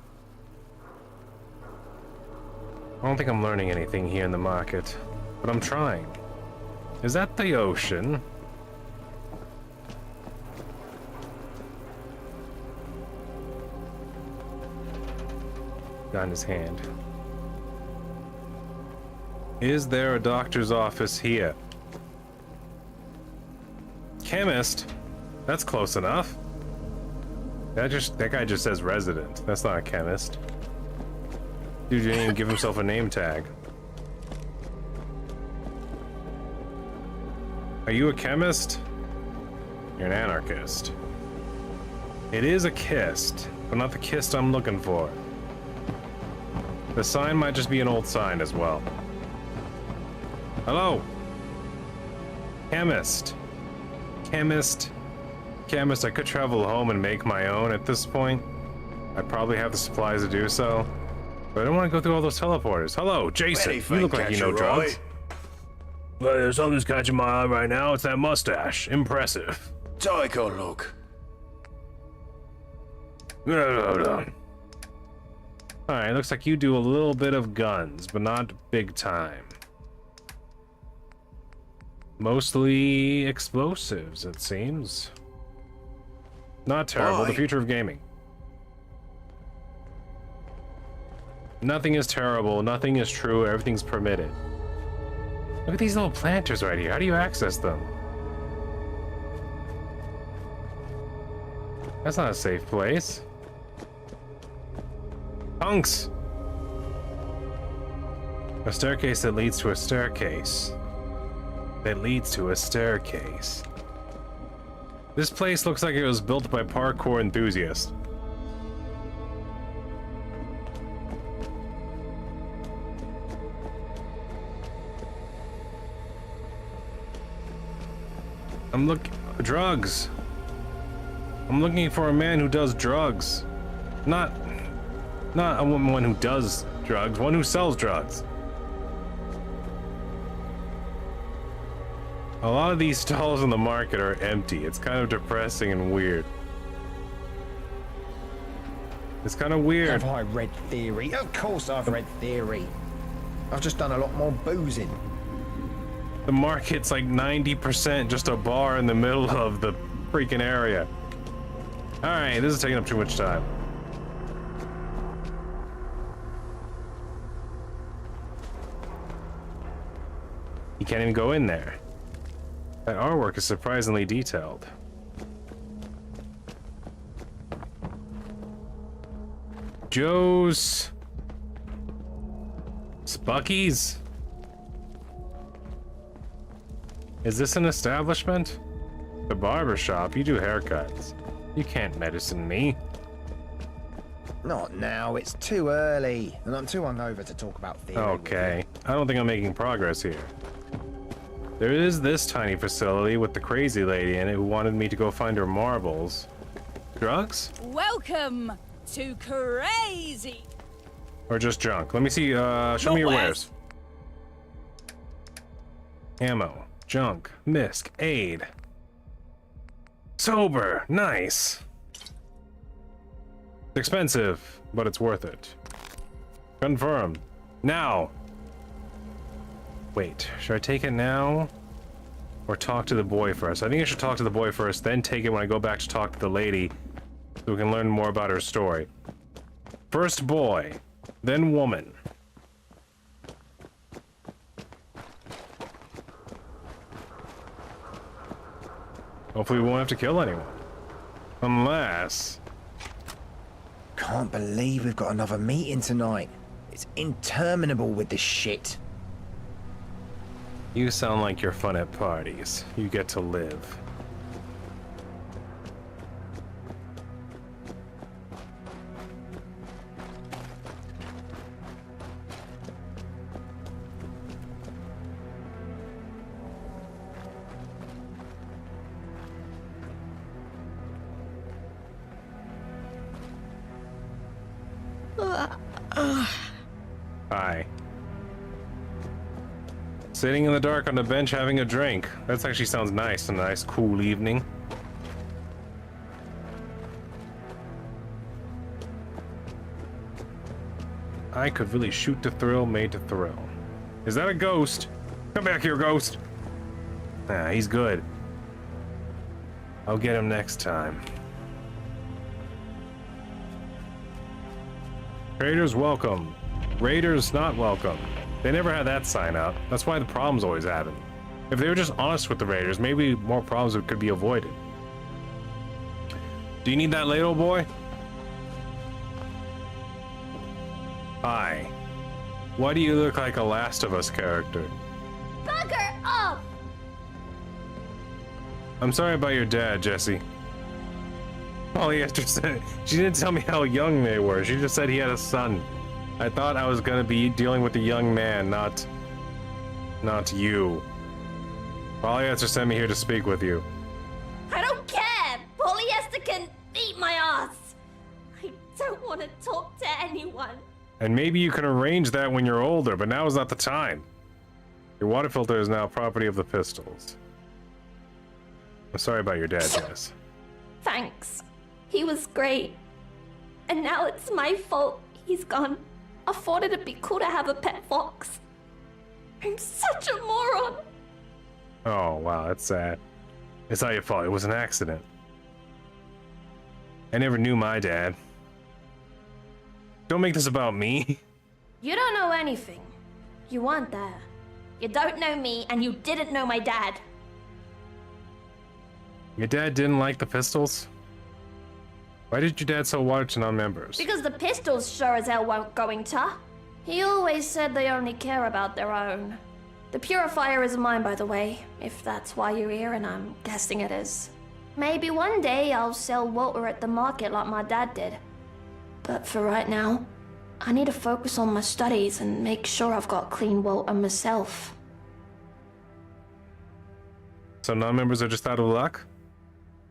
I don't think I'm learning anything here in the market. but I'm trying. Is that the ocean? Got in his hand. Is there a doctor's office here? Chemist? That's close enough. That guy just says resident. That's not a chemist. Dude didn't even give himself a name tag. Are you a chemist? You're an anarchist. It is a kist, but not the kist I'm looking for. The sign might just be an old sign as well. Hello? Chemist. Chemist. Chemist, I could travel home and make my own at this point. I probably have the supplies to do so. But I don't want to go through all those teleporters. Hello, Jason. You look like you know drugs. Well, there's something's catching my eye right now. It's that mustache. Impressive. Take a look. Alright, looks like you do a little bit of guns, but not big time. Mostly explosives, it seems. Not terrible. The future of gaming. Nothing is terrible. Nothing is true. Everything's permitted. Look at these little planters right here. How do you access them? That's not a safe place. Punks! A staircase that leads to a staircase. That leads to a staircase. This place looks like it was built by parkour enthusiasts. Drugs. I'm looking for a man who does drugs. Not a woman who does drugs, one who sells drugs. A lot of these stalls in the market are empty. It's kind of depressing and weird. It's kind of weird. Have I read Theory? Of course I've read Theory. I've just done a lot more boozing. The market's like 90% just a bar in the middle of the freaking area. Alright, this is taking up too much time. You can't even go in there. That artwork is surprisingly detailed. Joe's... Spucky's? Is this an establishment? The barber shop. You do haircuts. You can't medicine me. Not now, it's too early, and I'm too hungover to talk about Theory. Okay, I don't think I'm making progress here. There is this tiny facility with the crazy lady in it who wanted me to go find her marbles. Drugs? Welcome to Crazy. Or just junk? Let me see, show me your wares. Ammo, junk, misc, aid. Sober, nice. It's expensive, but it's worth it. Confirm. Now. Wait, should I take it now? Or talk to the boy first? I think I should talk to the boy first, then take it when I go back to talk to the lady, so we can learn more about her story. First boy, then woman. Hopefully we won't have to kill anyone. Unless... Can't believe we've got another meeting tonight. It's interminable with this shit. You sound like you're fun at parties. You get to live. Hi. Sitting in the dark on the bench having a drink. That actually sounds nice. A nice, cool evening. I could really shoot to thrill, made to thrill. Is that a ghost? Come back here, ghost. Nah, he's good. I'll get him next time. Traders welcome. Raiders not welcome. They never had that sign out. That's why the problems always happen. If they were just honest with the raiders, maybe more problems could be avoided. Do you need that ladle, boy? Hi. Why do you look like a Last of Us character? Bugger off! I'm sorry about your dad, Jesse. Polyester said she didn't tell me how young they were. She just said he had a son. I thought I was gonna be dealing with a young man, not you. Polyester sent me here to speak with you. I don't care! Polyester can eat my ass! I don't want to talk to anyone. And maybe you can arrange that when you're older, but now is not the time. Your water filter is now property of the Pistols. I'm sorry about your dad, Jess. Thanks. He was great. And now it's my fault he's gone. I thought it'd be cool to have a pet fox. I'm such a moron. Oh, wow, that's sad. It's not your fault. It was an accident. I never knew my dad. Don't make this about me. You don't know anything. You weren't there. You don't know me, and you didn't know my dad. Your dad didn't like the Pistols? Why did your dad sell water to non-members? Because the Pistols sure as hell won't going to. He always said they only care about their own. The purifier is mine, by the way, if that's why you're here, and I'm guessing it is. Maybe one day I'll sell water at the market like my dad did. But for right now, I need to focus on my studies and make sure I've got clean water myself. So non-members are just out of luck?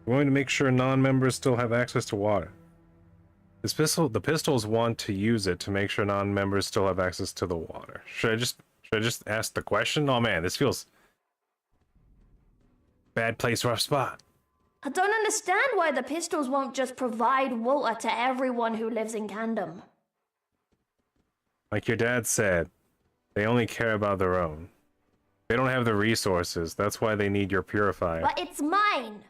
We're going to make sure non-members still have access to water. The Pistols want to use it to make sure non-members still have access to the water. Should I just ask the question? Oh man, this feels... bad place, rough spot. I don't understand why the Pistols won't just provide water to everyone who lives in Camden. Like your dad said, they only care about their own. They don't have the resources. That's why they need your purifier. But it's mine.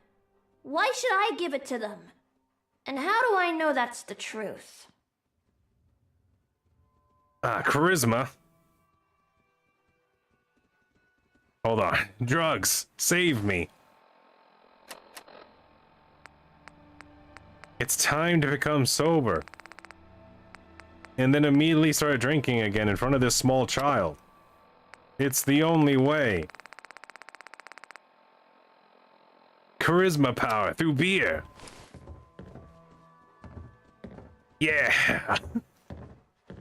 Why should I give it to them? And how do I know that's the truth? Charisma. Hold on. Drugs. Save me. It's time to become sober. And then immediately start drinking again in front of this small child. It's the only way. Charisma power through beer. Yeah.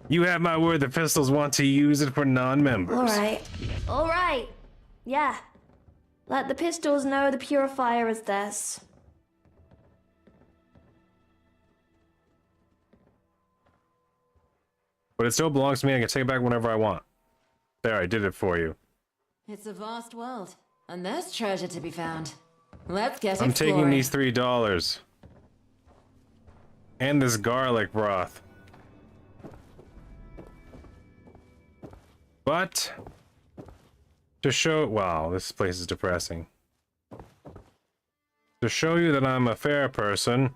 You have my word, the Pistols want to use it for non-members. All right. Yeah. Let the Pistols know the purifier is theirs. But it still belongs to me. I can take it back whenever I want. There, I did it for you. It's a vast world, and there's treasure to be found. Let's get I'm exploring. taking these $3. And this garlic broth. But to show, wow, this place is depressing. To show you that I'm a fair person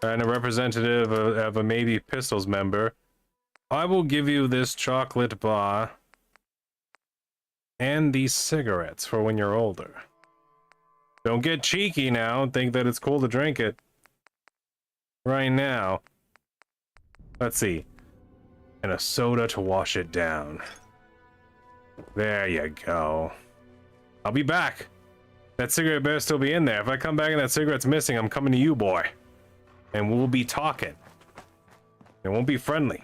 and a representative of a maybe Pistols member, I will give you this chocolate bar and these cigarettes for when you're older. Don't get cheeky now and think that it's cool to drink it. Right now. Let's see. And a soda to wash it down. There you go. I'll be back. That cigarette better still be in there. If I come back and that cigarette's missing, I'm coming to you, boy. And we'll be talking. It won't be friendly.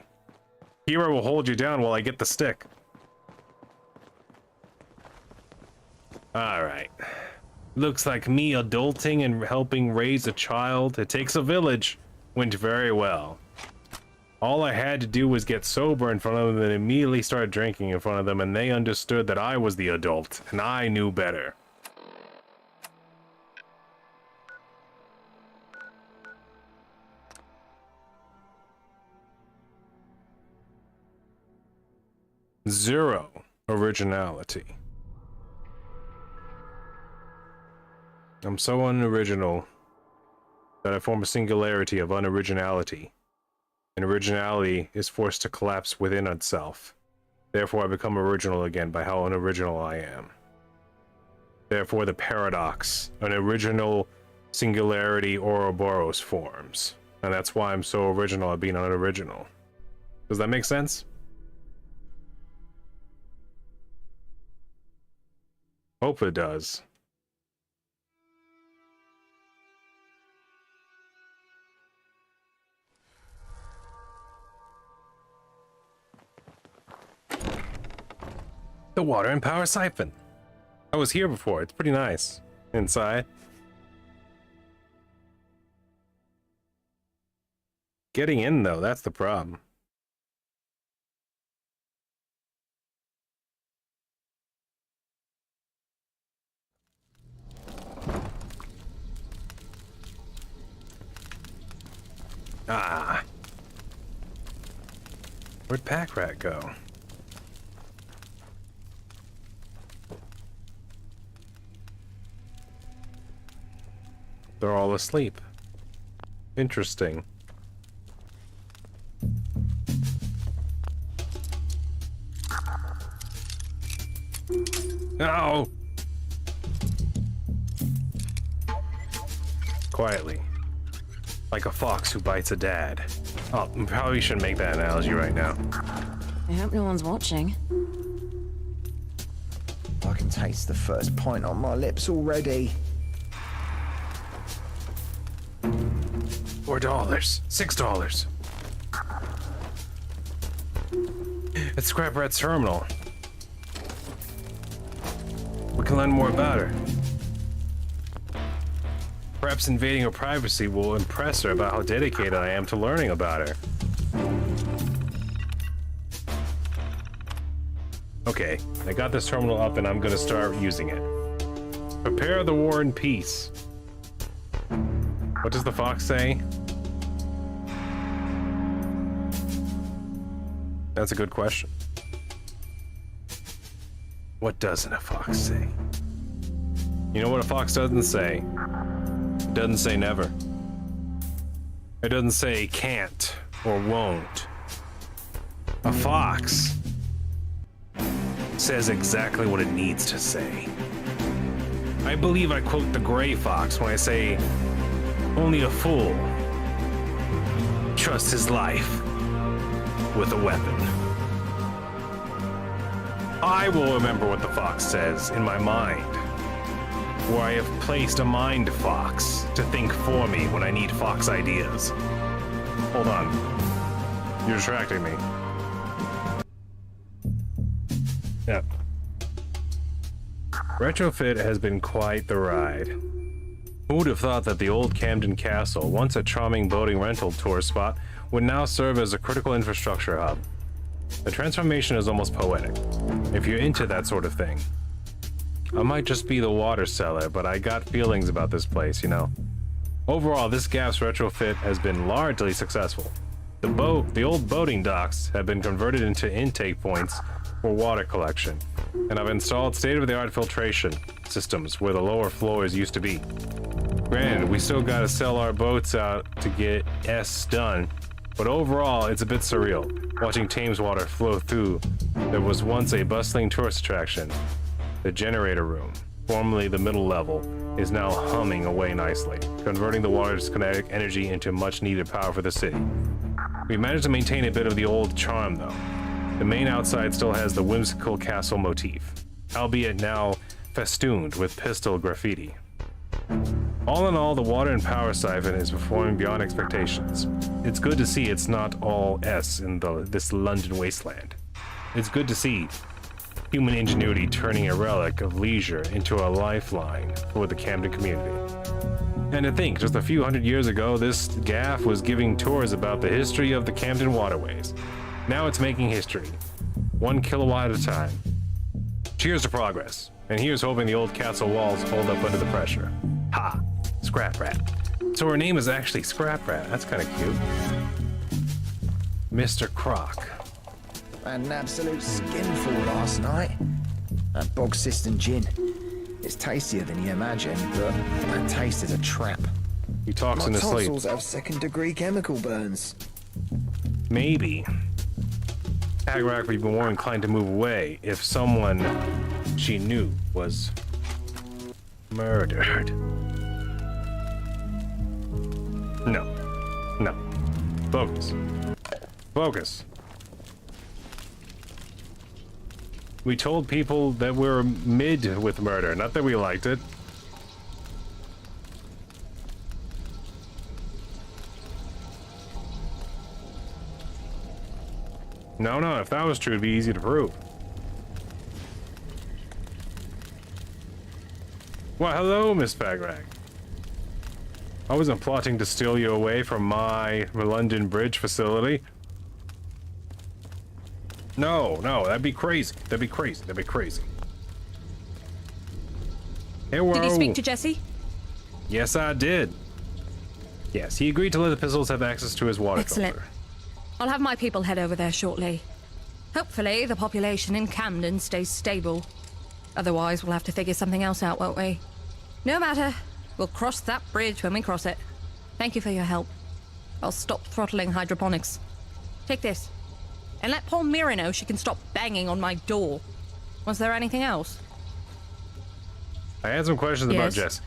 Hero will hold you down while I get the stick. Alright. Looks like me adulting and helping raise a child. It takes a village. Went very well. All I had to do was get sober in front of them and immediately start drinking in front of them, and they understood that I was the adult, and I knew better. Zero. Originality. I'm so unoriginal that I form a singularity of unoriginality, and originality is forced to collapse within itself. Therefore, I become original again by how unoriginal I am. Therefore, the paradox, an original singularity Ouroboros forms, and that's why I'm so original at being unoriginal. Does that make sense? Hope it does. The water and power siphon. I was here before. It's pretty nice inside. Getting in though, that's the problem. Ah. Where'd Pack Rat go? They're all asleep. Interesting. No! Quietly. Like a fox who bites a dad. Oh, probably shouldn't make that analogy right now. I hope no one's watching. I can taste the first pint on my lips already. $4, $6. It's Scrap Rat's terminal. We can learn more about her. Perhaps invading her privacy will impress her about how dedicated I am to learning about her. Okay, I got this terminal up and I'm gonna start using it. Prepare the war and peace. What does the fox say? That's a good question. What doesn't a fox say? You know what a fox doesn't say? It doesn't say never. It doesn't say can't or won't. A fox says exactly what it needs to say. I believe I quote the gray fox when I say, only a fool trusts his life with a weapon. I will remember what the fox says in my mind, where I have placed a mind fox to think for me when I need fox ideas. Hold on. You're distracting me. Yep. Retrofit has been quite the ride. Who would have thought that the old Camden Castle, once a charming boating rental tour spot, would now serve as a critical infrastructure hub? The transformation is almost poetic, if you're into that sort of thing. I might just be the water seller, but I got feelings about this place, you know. Overall, this GAF's retrofit has been largely successful. The old boating docks have been converted into intake points for water collection, and I've installed state-of-the-art filtration systems where the lower floors used to be. Granted, we still gotta sell our boats out to get S done, but overall, it's a bit surreal, watching Thames water flow through. There was once a bustling tourist attraction. The generator room, formerly the middle level, is now humming away nicely, converting the water's kinetic energy into much-needed power for the city. We managed to maintain a bit of the old charm, though. The main outside still has the whimsical castle motif, albeit now festooned with pistol graffiti. All in all, the water and power siphon is performing beyond expectations. It's good to see it's not all S in this London wasteland. It's good to see human ingenuity turning a relic of leisure into a lifeline for the Camden community. And to think, just a few hundred years ago, this GAF was giving tours about the history of the Camden waterways. Now it's making history, 1 kilowatt at a time. Cheers to progress, and here's hoping the old castle walls hold up under the pressure. Ha! Scrap Rat. So her name is actually Scrap Rat. That's kind of cute. Mr. Croc. Had an absolute skinful last night. That bog cistern gin. It's tastier than you imagine, but that taste is a trap. He talks in My his sleep. tonsils have second-degree chemical burns. Maybe Hagrack would be more inclined to move away if someone she knew was murdered. No. No. Focus. Focus. We told people that we're mid with murder, not that we liked it. No, no, if that was true, it'd be easy to prove. Well, hello, Miss Hagrack. I wasn't plotting to steal you away from my London Bridge facility. No, no, that'd be crazy. That'd be crazy. That'd be crazy. Hello. Did you speak to Jesse? Yes, I did. Yes, he agreed to let the pistols have access to his water Excellent. filter. I'll have my people head over there shortly. Hopefully, the population in Camden stays stable. Otherwise, we'll have to figure something else out, won't we? No matter. We'll cross that bridge when we cross it. Thank you for your help. I'll stop throttling hydroponics. Take this. And let Paul Mira know she can stop banging on my door. Was there anything else? I had some questions about Yes. Jesse.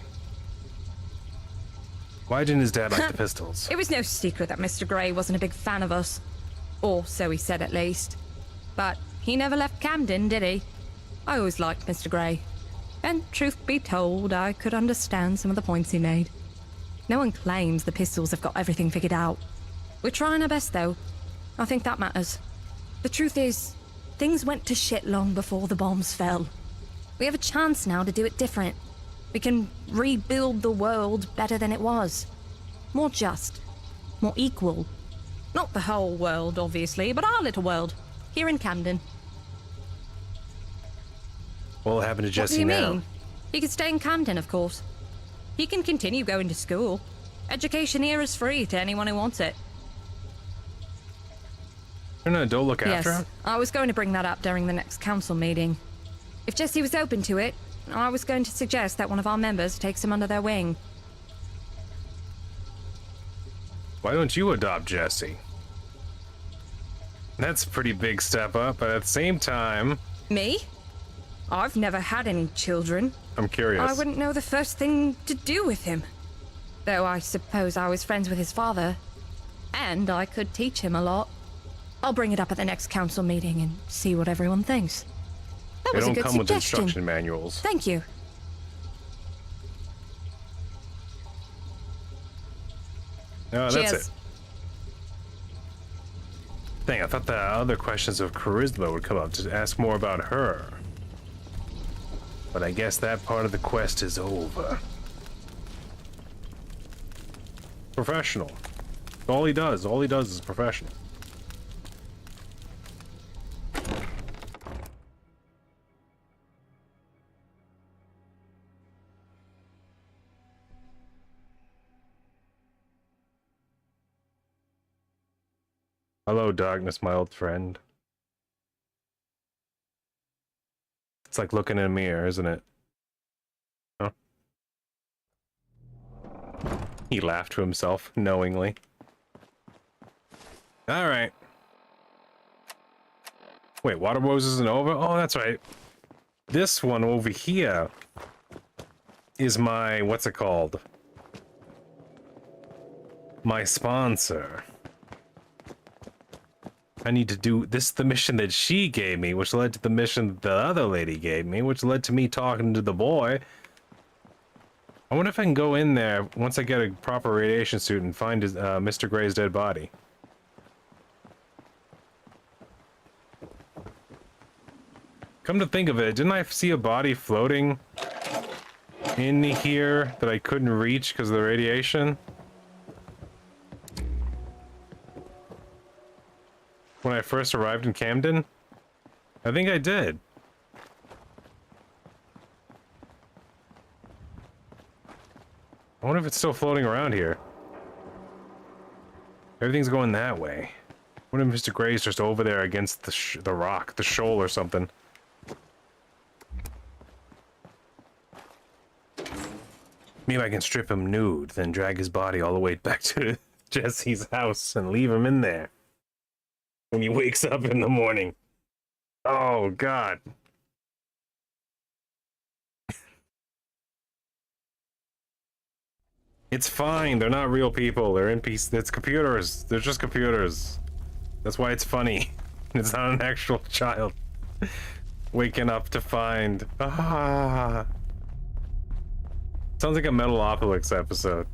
Why didn't his dad like the pistols? It was no secret that Mr. Grey wasn't a big fan of us. Or so he said, at least. But he never left Camden, did he? I always liked Mr. Grey. And truth be told, I could understand some of the points he made. No one claims the pistols have got everything figured out. We're trying our best, though. I think that matters. The truth is, things went to shit long before the bombs fell. We have a chance now to do it different. We can rebuild the world better than it was. More just. More equal. Not the whole world, obviously, but our little world. Here in Camden. What will happen to What Jesse do you now? mean? He can stay in Camden, of course. He can continue going to school. Education here is free to anyone who wants it. You're an adult, look after Yes, him? I was going to bring that up during the next council meeting. If Jesse was open to it, I was going to suggest that one of our members takes him under their wing. Why don't you adopt Jesse? That's a pretty big step up, but at the same time... Me? I've never had any children. I'm curious. I wouldn't know the first thing to do with him. Though I suppose I was friends with his father. And I could teach him a lot. I'll bring it up at the next council meeting and see what everyone thinks. That They was a don't good come with suggestion. instruction manuals. Thank you. No, that's Cheers. it. Dang, I thought the other questions of charisma would come up to ask more about her. But I guess that part of the quest is over. Professional. All he does is professional. Hello, darkness, my old friend. It's like looking in a mirror, isn't it? Huh? He laughed to himself, knowingly. Alright. Wait, Water Rose isn't over? Oh, that's right. This one over here is my, what's it called? My sponsor. I need to do this, the mission that she gave me, which led to the mission that the other lady gave me, which led to me talking to the boy. I wonder if I can go in there once I get a proper radiation suit and find his, Mr. Grey's dead body. Come to think of it, didn't I see a body floating in here that I couldn't reach because of the radiation? When I first arrived in Camden? I think I did. I wonder if it's still floating around here. Everything's going that way. What if Mr. Gray's just over there against the rock, the shoal or something? Maybe I can strip him nude, then drag his body all the way back to Jesse's house and leave him in there when he wakes up in the morning. Oh, God. It's fine. They're not real people. They're NPCs. It's computers. They're just computers. That's why it's funny. It's not an actual child waking up to find. Ah. Sounds like a Metalopolis episode.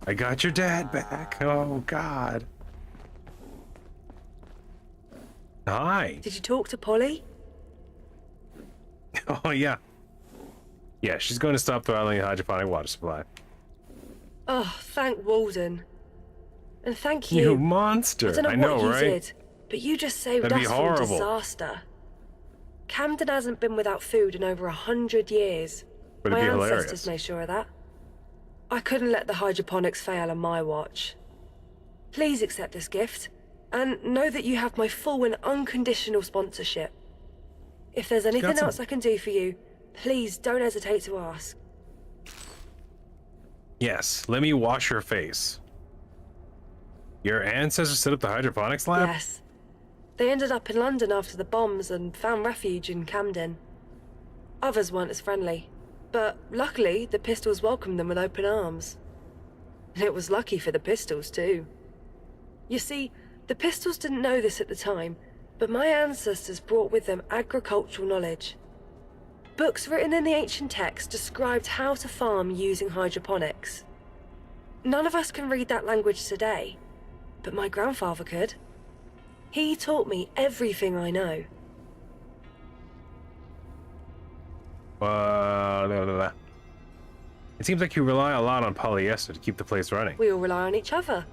I got your dad back. Oh, God. Hi. Did you talk to Polly? Oh, yeah. Yeah, she's going to stop throttling the hydroponic water supply. Oh, thank Walden. And thank you. You monster. I don't know I know, what you right? did, but you just saved That'd be us from horrible. disaster. Camden hasn't been without food in over 100 years. But My it'd be ancestors hilarious. made sure of that. I couldn't let the hydroponics fail on my watch. Please accept this gift, and know that you have my full and unconditional sponsorship. If there's anything else I can do for you, please don't hesitate to ask. Yes, let me wash your face. Your ancestors set up the hydroponics lab? Yes. They ended up in London after the bombs and found refuge in Camden. Others weren't as friendly, but luckily the Pistols welcomed them with open arms. And it was lucky for the Pistols too. You see, the Pistols didn't know this at the time, but my ancestors brought with them agricultural knowledge. Books written in the ancient text described how to farm using hydroponics. None of us can read that language today, but my grandfather could. He taught me everything I know. It seems like you rely a lot on polyester to keep the place running. We all rely on each other.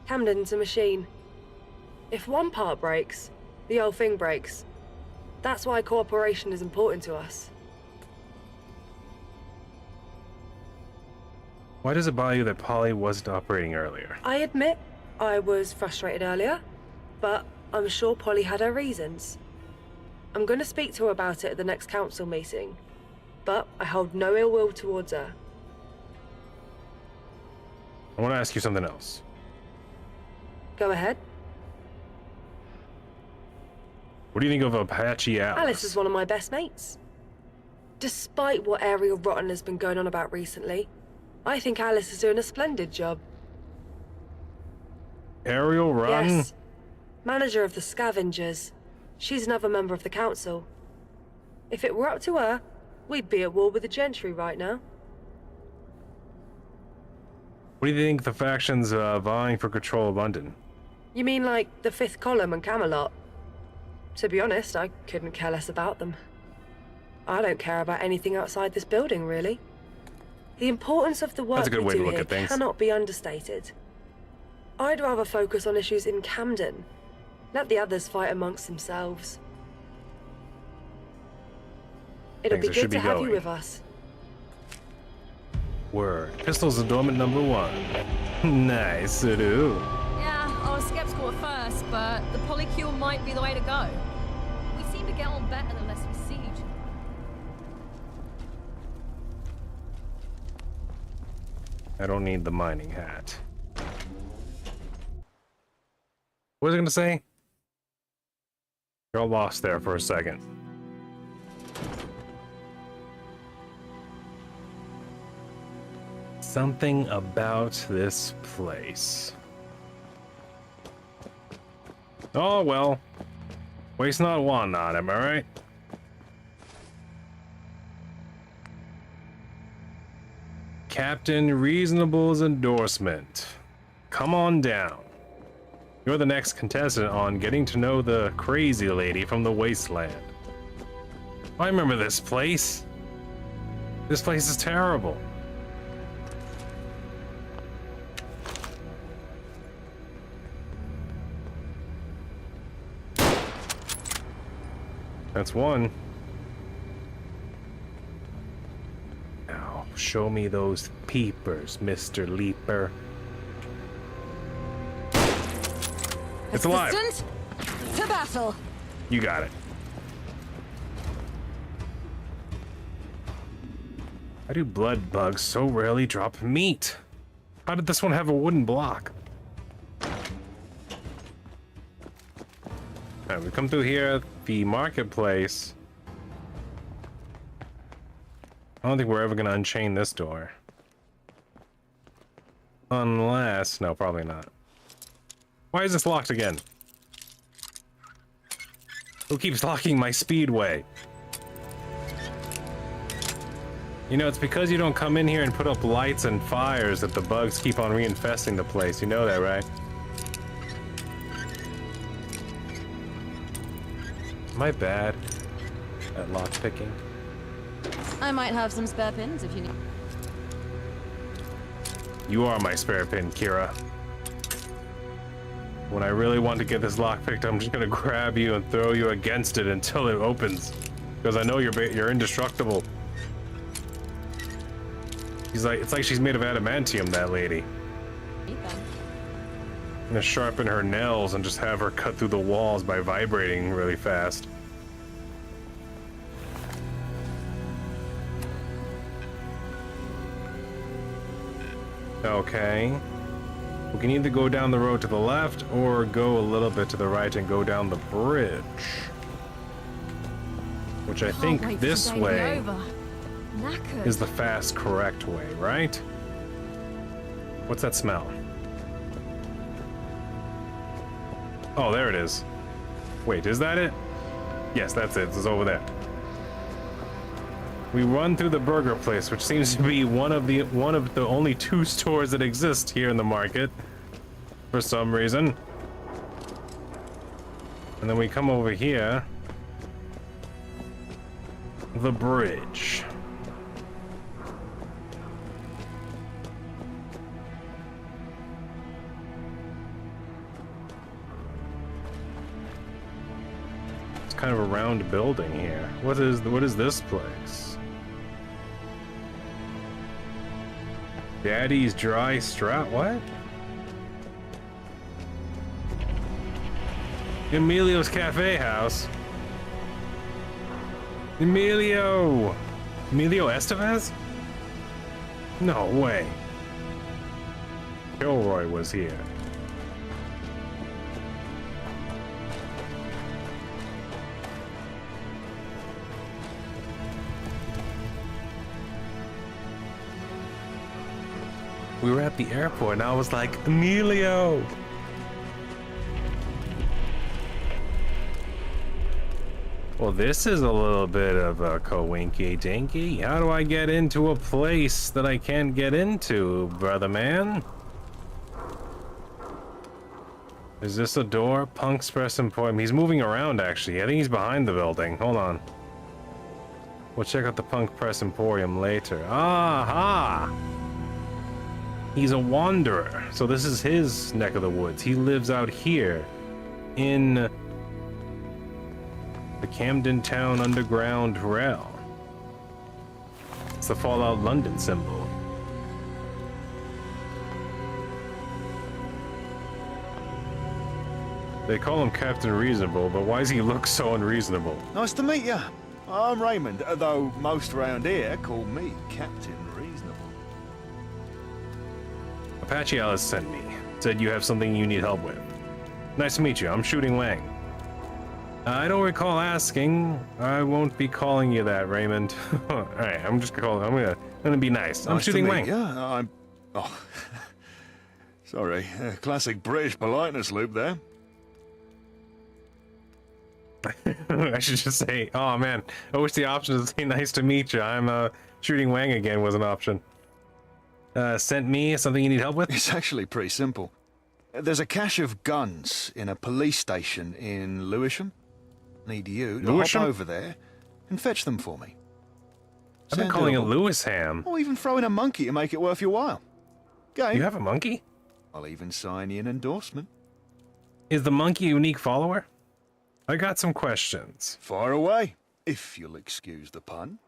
Camden's a machine. If one part breaks, the whole thing breaks. That's why cooperation is important to us. Why does it bother you that Polly wasn't operating earlier? I admit I was frustrated earlier, but I'm sure Polly had her reasons. I'm going to speak to her about it at the next council meeting, but I hold no ill will towards her. I want to ask you something else. Go ahead. What do you think of Apache Alice? Alice is one of my best mates. Despite what Ariel Rotten has been going on about recently, I think Alice is doing a splendid job. Ariel Rotten? Yes. Manager of the Scavengers. She's another member of the council. If it were up to her, we'd be at war with the gentry right now. What do you think the factions vying for control of London? You mean like the Fifth Column and Camelot? To be honest, I couldn't care less about them. I don't care about anything outside this building, really. The importance of the work That's a good we way to do look here at things. cannot be understated. I'd rather focus on issues in Camden. Let the others fight amongst themselves. It'll Thanks, be I good should to be have going. you with us. Word. Pistols adornment number 1. Nice, do. Yeah, I was skeptical at first, but the polycule might be the way to go. We seem to get on better the less we siege. I don't need the mining hat. What was I gonna say? You're all lost there for a second. Something about this place. Oh well. Waste not, want not, am I right? Captain Reasonable's endorsement. Come on down. You're the next contestant on Getting to Know the Crazy Lady from the Wasteland. I remember this place. This place is terrible. That's one. Now, show me those peepers, Mr. Leaper. It's alive. Assistant, to battle. You got it. Why do blood bugs so rarely drop meat? How did this one have a wooden block? Alright, we come through here, the marketplace. I don't think we're ever gonna unchain this door. Unless... no, probably not. Why is this locked again? Who keeps locking my speedway? You know, it's because you don't come in here and put up lights and fires that the bugs keep on reinfesting the place. You know that, right? Am I bad at lockpicking? I might have some spare pins if you need. You are my spare pin, Kira. When I really want to get this lock picked, I'm just gonna grab you and throw you against it until it opens. Because I know you're indestructible. It's like she's made of adamantium, that lady. I'm gonna sharpen her nails and just have her cut through the walls by vibrating really fast. Okay. We can either go down the road to the left or go a little bit to the right and go down the bridge. Which I think this way is the fast, correct way, right? What's that smell? Oh, there it is. Wait, is that it? Yes, that's it. It's over there. We run through the burger place, which seems to be one of the only 2 stores that exist here in the market for some reason. And then we come over here. The bridge. It's kind of a round building here. What is this place? Daddy's Dry Strap. What? Emilio's Cafe House. Emilio Estevez? No way. Kilroy was here. We were at the airport and I was like, Emilio! Well, this is a little bit of a coinky dinky. How do I get into a place that I can't get into, brother man? Is this a door? Punk's Press Emporium. He's moving around, actually. I think he's behind the building. Hold on. We'll check out the Punk Press Emporium later. Aha! He's a wanderer. So this is his neck of the woods. He lives out here in the Camden Town Underground Rail. It's the Fallout London symbol. They call him Captain Reasonable, but why does he look so unreasonable? Nice to meet you. I'm Raymond, though most around here call me Captain Reasonable. Apache Alice sent me. Said you have something you need help with. Nice to meet you. I'm Shooting Wang. I don't recall asking. I won't be calling you that, Raymond. Alright, I'm gonna be nice. I'm Shooting Wang. Yeah, I'm... Oh. Sorry. Classic British politeness loop there. I should just say, oh man, I wish the option to say nice to meet you. I'm Shooting Wang again was an option. Sent me something you need help with? It's actually pretty simple. There's a cache of guns in a police station in Lewisham. Need you to hop over there and fetch them for me. I've been calling it Lewisham. Or even throw in a monkey to make it worth your while. Game. You have a monkey? I'll even sign you an endorsement. Is the monkey a unique follower? I got some questions. Fire away, if you'll excuse the pun.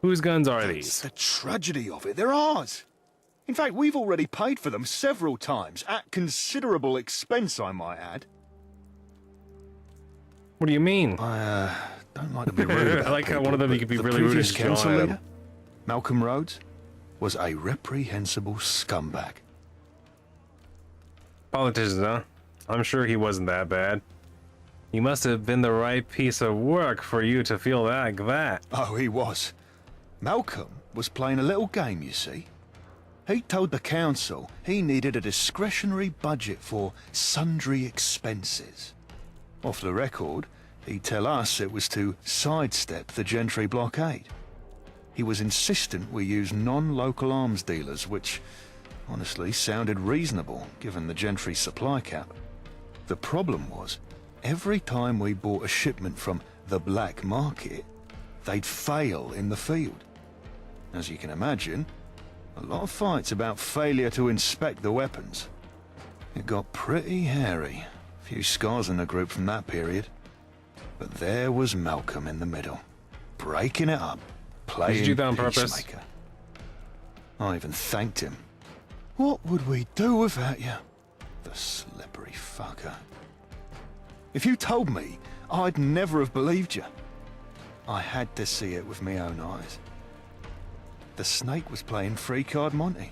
Whose guns are these? The tragedy of it, they're ours. In fact, we've already paid for them several times, at considerable expense, I might add. What do you mean? I don't like to be rude. I like how one of them you could be really rude previous as council John. leader, Malcolm Rhodes, was a reprehensible scumbag. Politician, huh? I'm sure he wasn't that bad. He must have been the right piece of work for you to feel like that. Oh, he was. Malcolm was playing a little game, you see. He told the council he needed a discretionary budget for sundry expenses. Off the record, he'd tell us it was to sidestep the Gentry blockade. He was insistent we use non-local arms dealers, which honestly sounded reasonable given the Gentry supply cap. The problem was, every time we bought a shipment from the black market, they'd fail in the field. As you can imagine, a lot of fights about failure to inspect the weapons. It got pretty hairy. Few scars in the group from that period. But there was Malcolm in the middle, breaking it up, playing Did you do that on purpose? peacemaker. I even thanked him. What would we do without you? The slippery fucker. If you told me, I'd never have believed you. I had to see it with my own eyes. The snake was playing free card Monty.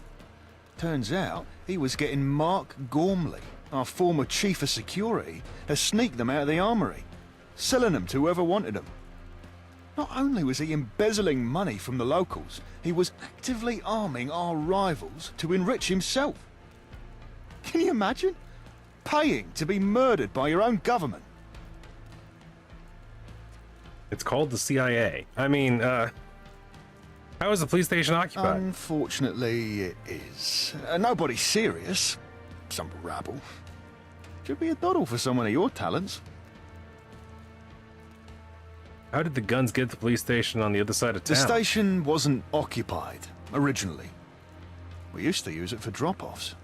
Turns out he was getting Mark Gormley, our former chief of security, to sneak them out of the armory, selling them to whoever wanted them. Not only was he embezzling money from the locals, he was actively arming our rivals to enrich himself. Can you imagine? Paying to be murdered by your own government. It's called the CIA. I mean, how is the police station occupied? Unfortunately, it is. Nobody serious. Some rabble. Should be a doddle for someone of your talents. How did the guns get to the police station on the other side of The town? station wasn't occupied, originally. We used to use it for drop-offs.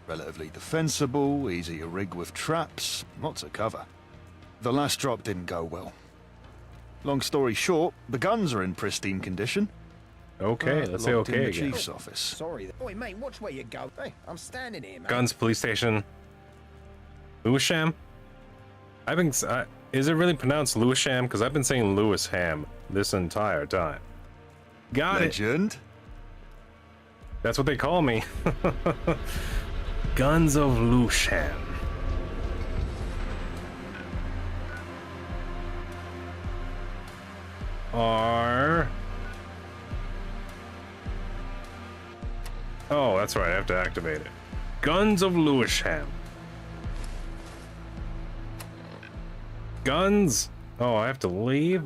Relatively defensible, easy to rig with traps, lots of cover. The last drop didn't go well. Long story short, the guns are in pristine condition. Okay, let's say Locked in okay the again. chief's office. Sorry. Oi, mate, watch where you go. Hey, I'm standing here, mate. Guns, police station. Lewisham? I've been. Is it really pronounced Lewisham? Because I've been saying Lewisham this entire time. Got Legend. it. That's what they call me. Guns of Lewisham. Are. Oh, that's right. I have to activate it. Guns of Lewisham. Guns? Oh, I have to leave?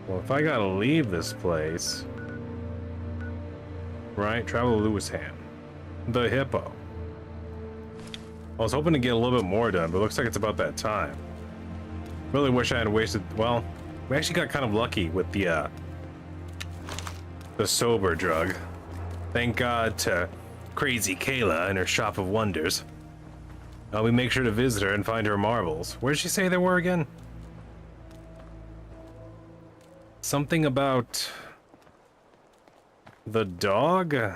Well, if I gotta leave this place... Right, travel to Lewisham. The Hippo. I was hoping to get a little bit more done, but it looks like it's about that time. Really wish I hadn't wasted... Well, we actually got kind of lucky with the sober drug. Thank God to Crazy Kayla and her shop of wonders. We make sure to visit her and find her marbles. Where did she say they were again? Something about the dog? I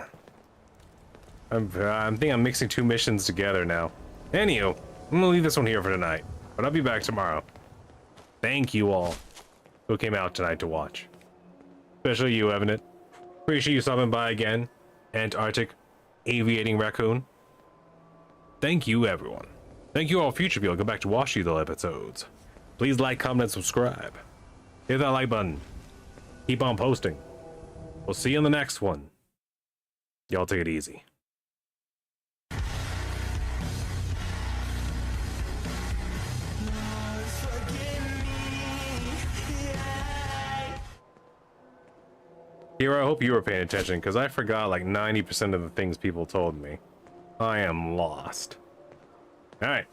think I'm mixing two missions together now. Anywho, I'm gonna leave this one here for tonight, but I'll be back tomorrow. Thank you all who came out tonight to watch. Especially you, Evanet. Appreciate you stopping by again. Antarctic Aviating Raccoon. Thank you, everyone. Thank you all, future people. Go back to watch these episodes. Please like, comment, and subscribe. Hit that like button. Keep on posting. We'll see you in the next one. Y'all take it easy. Here, I hope you were paying attention, because I forgot like 90% of the things people told me. I am lost. Alright.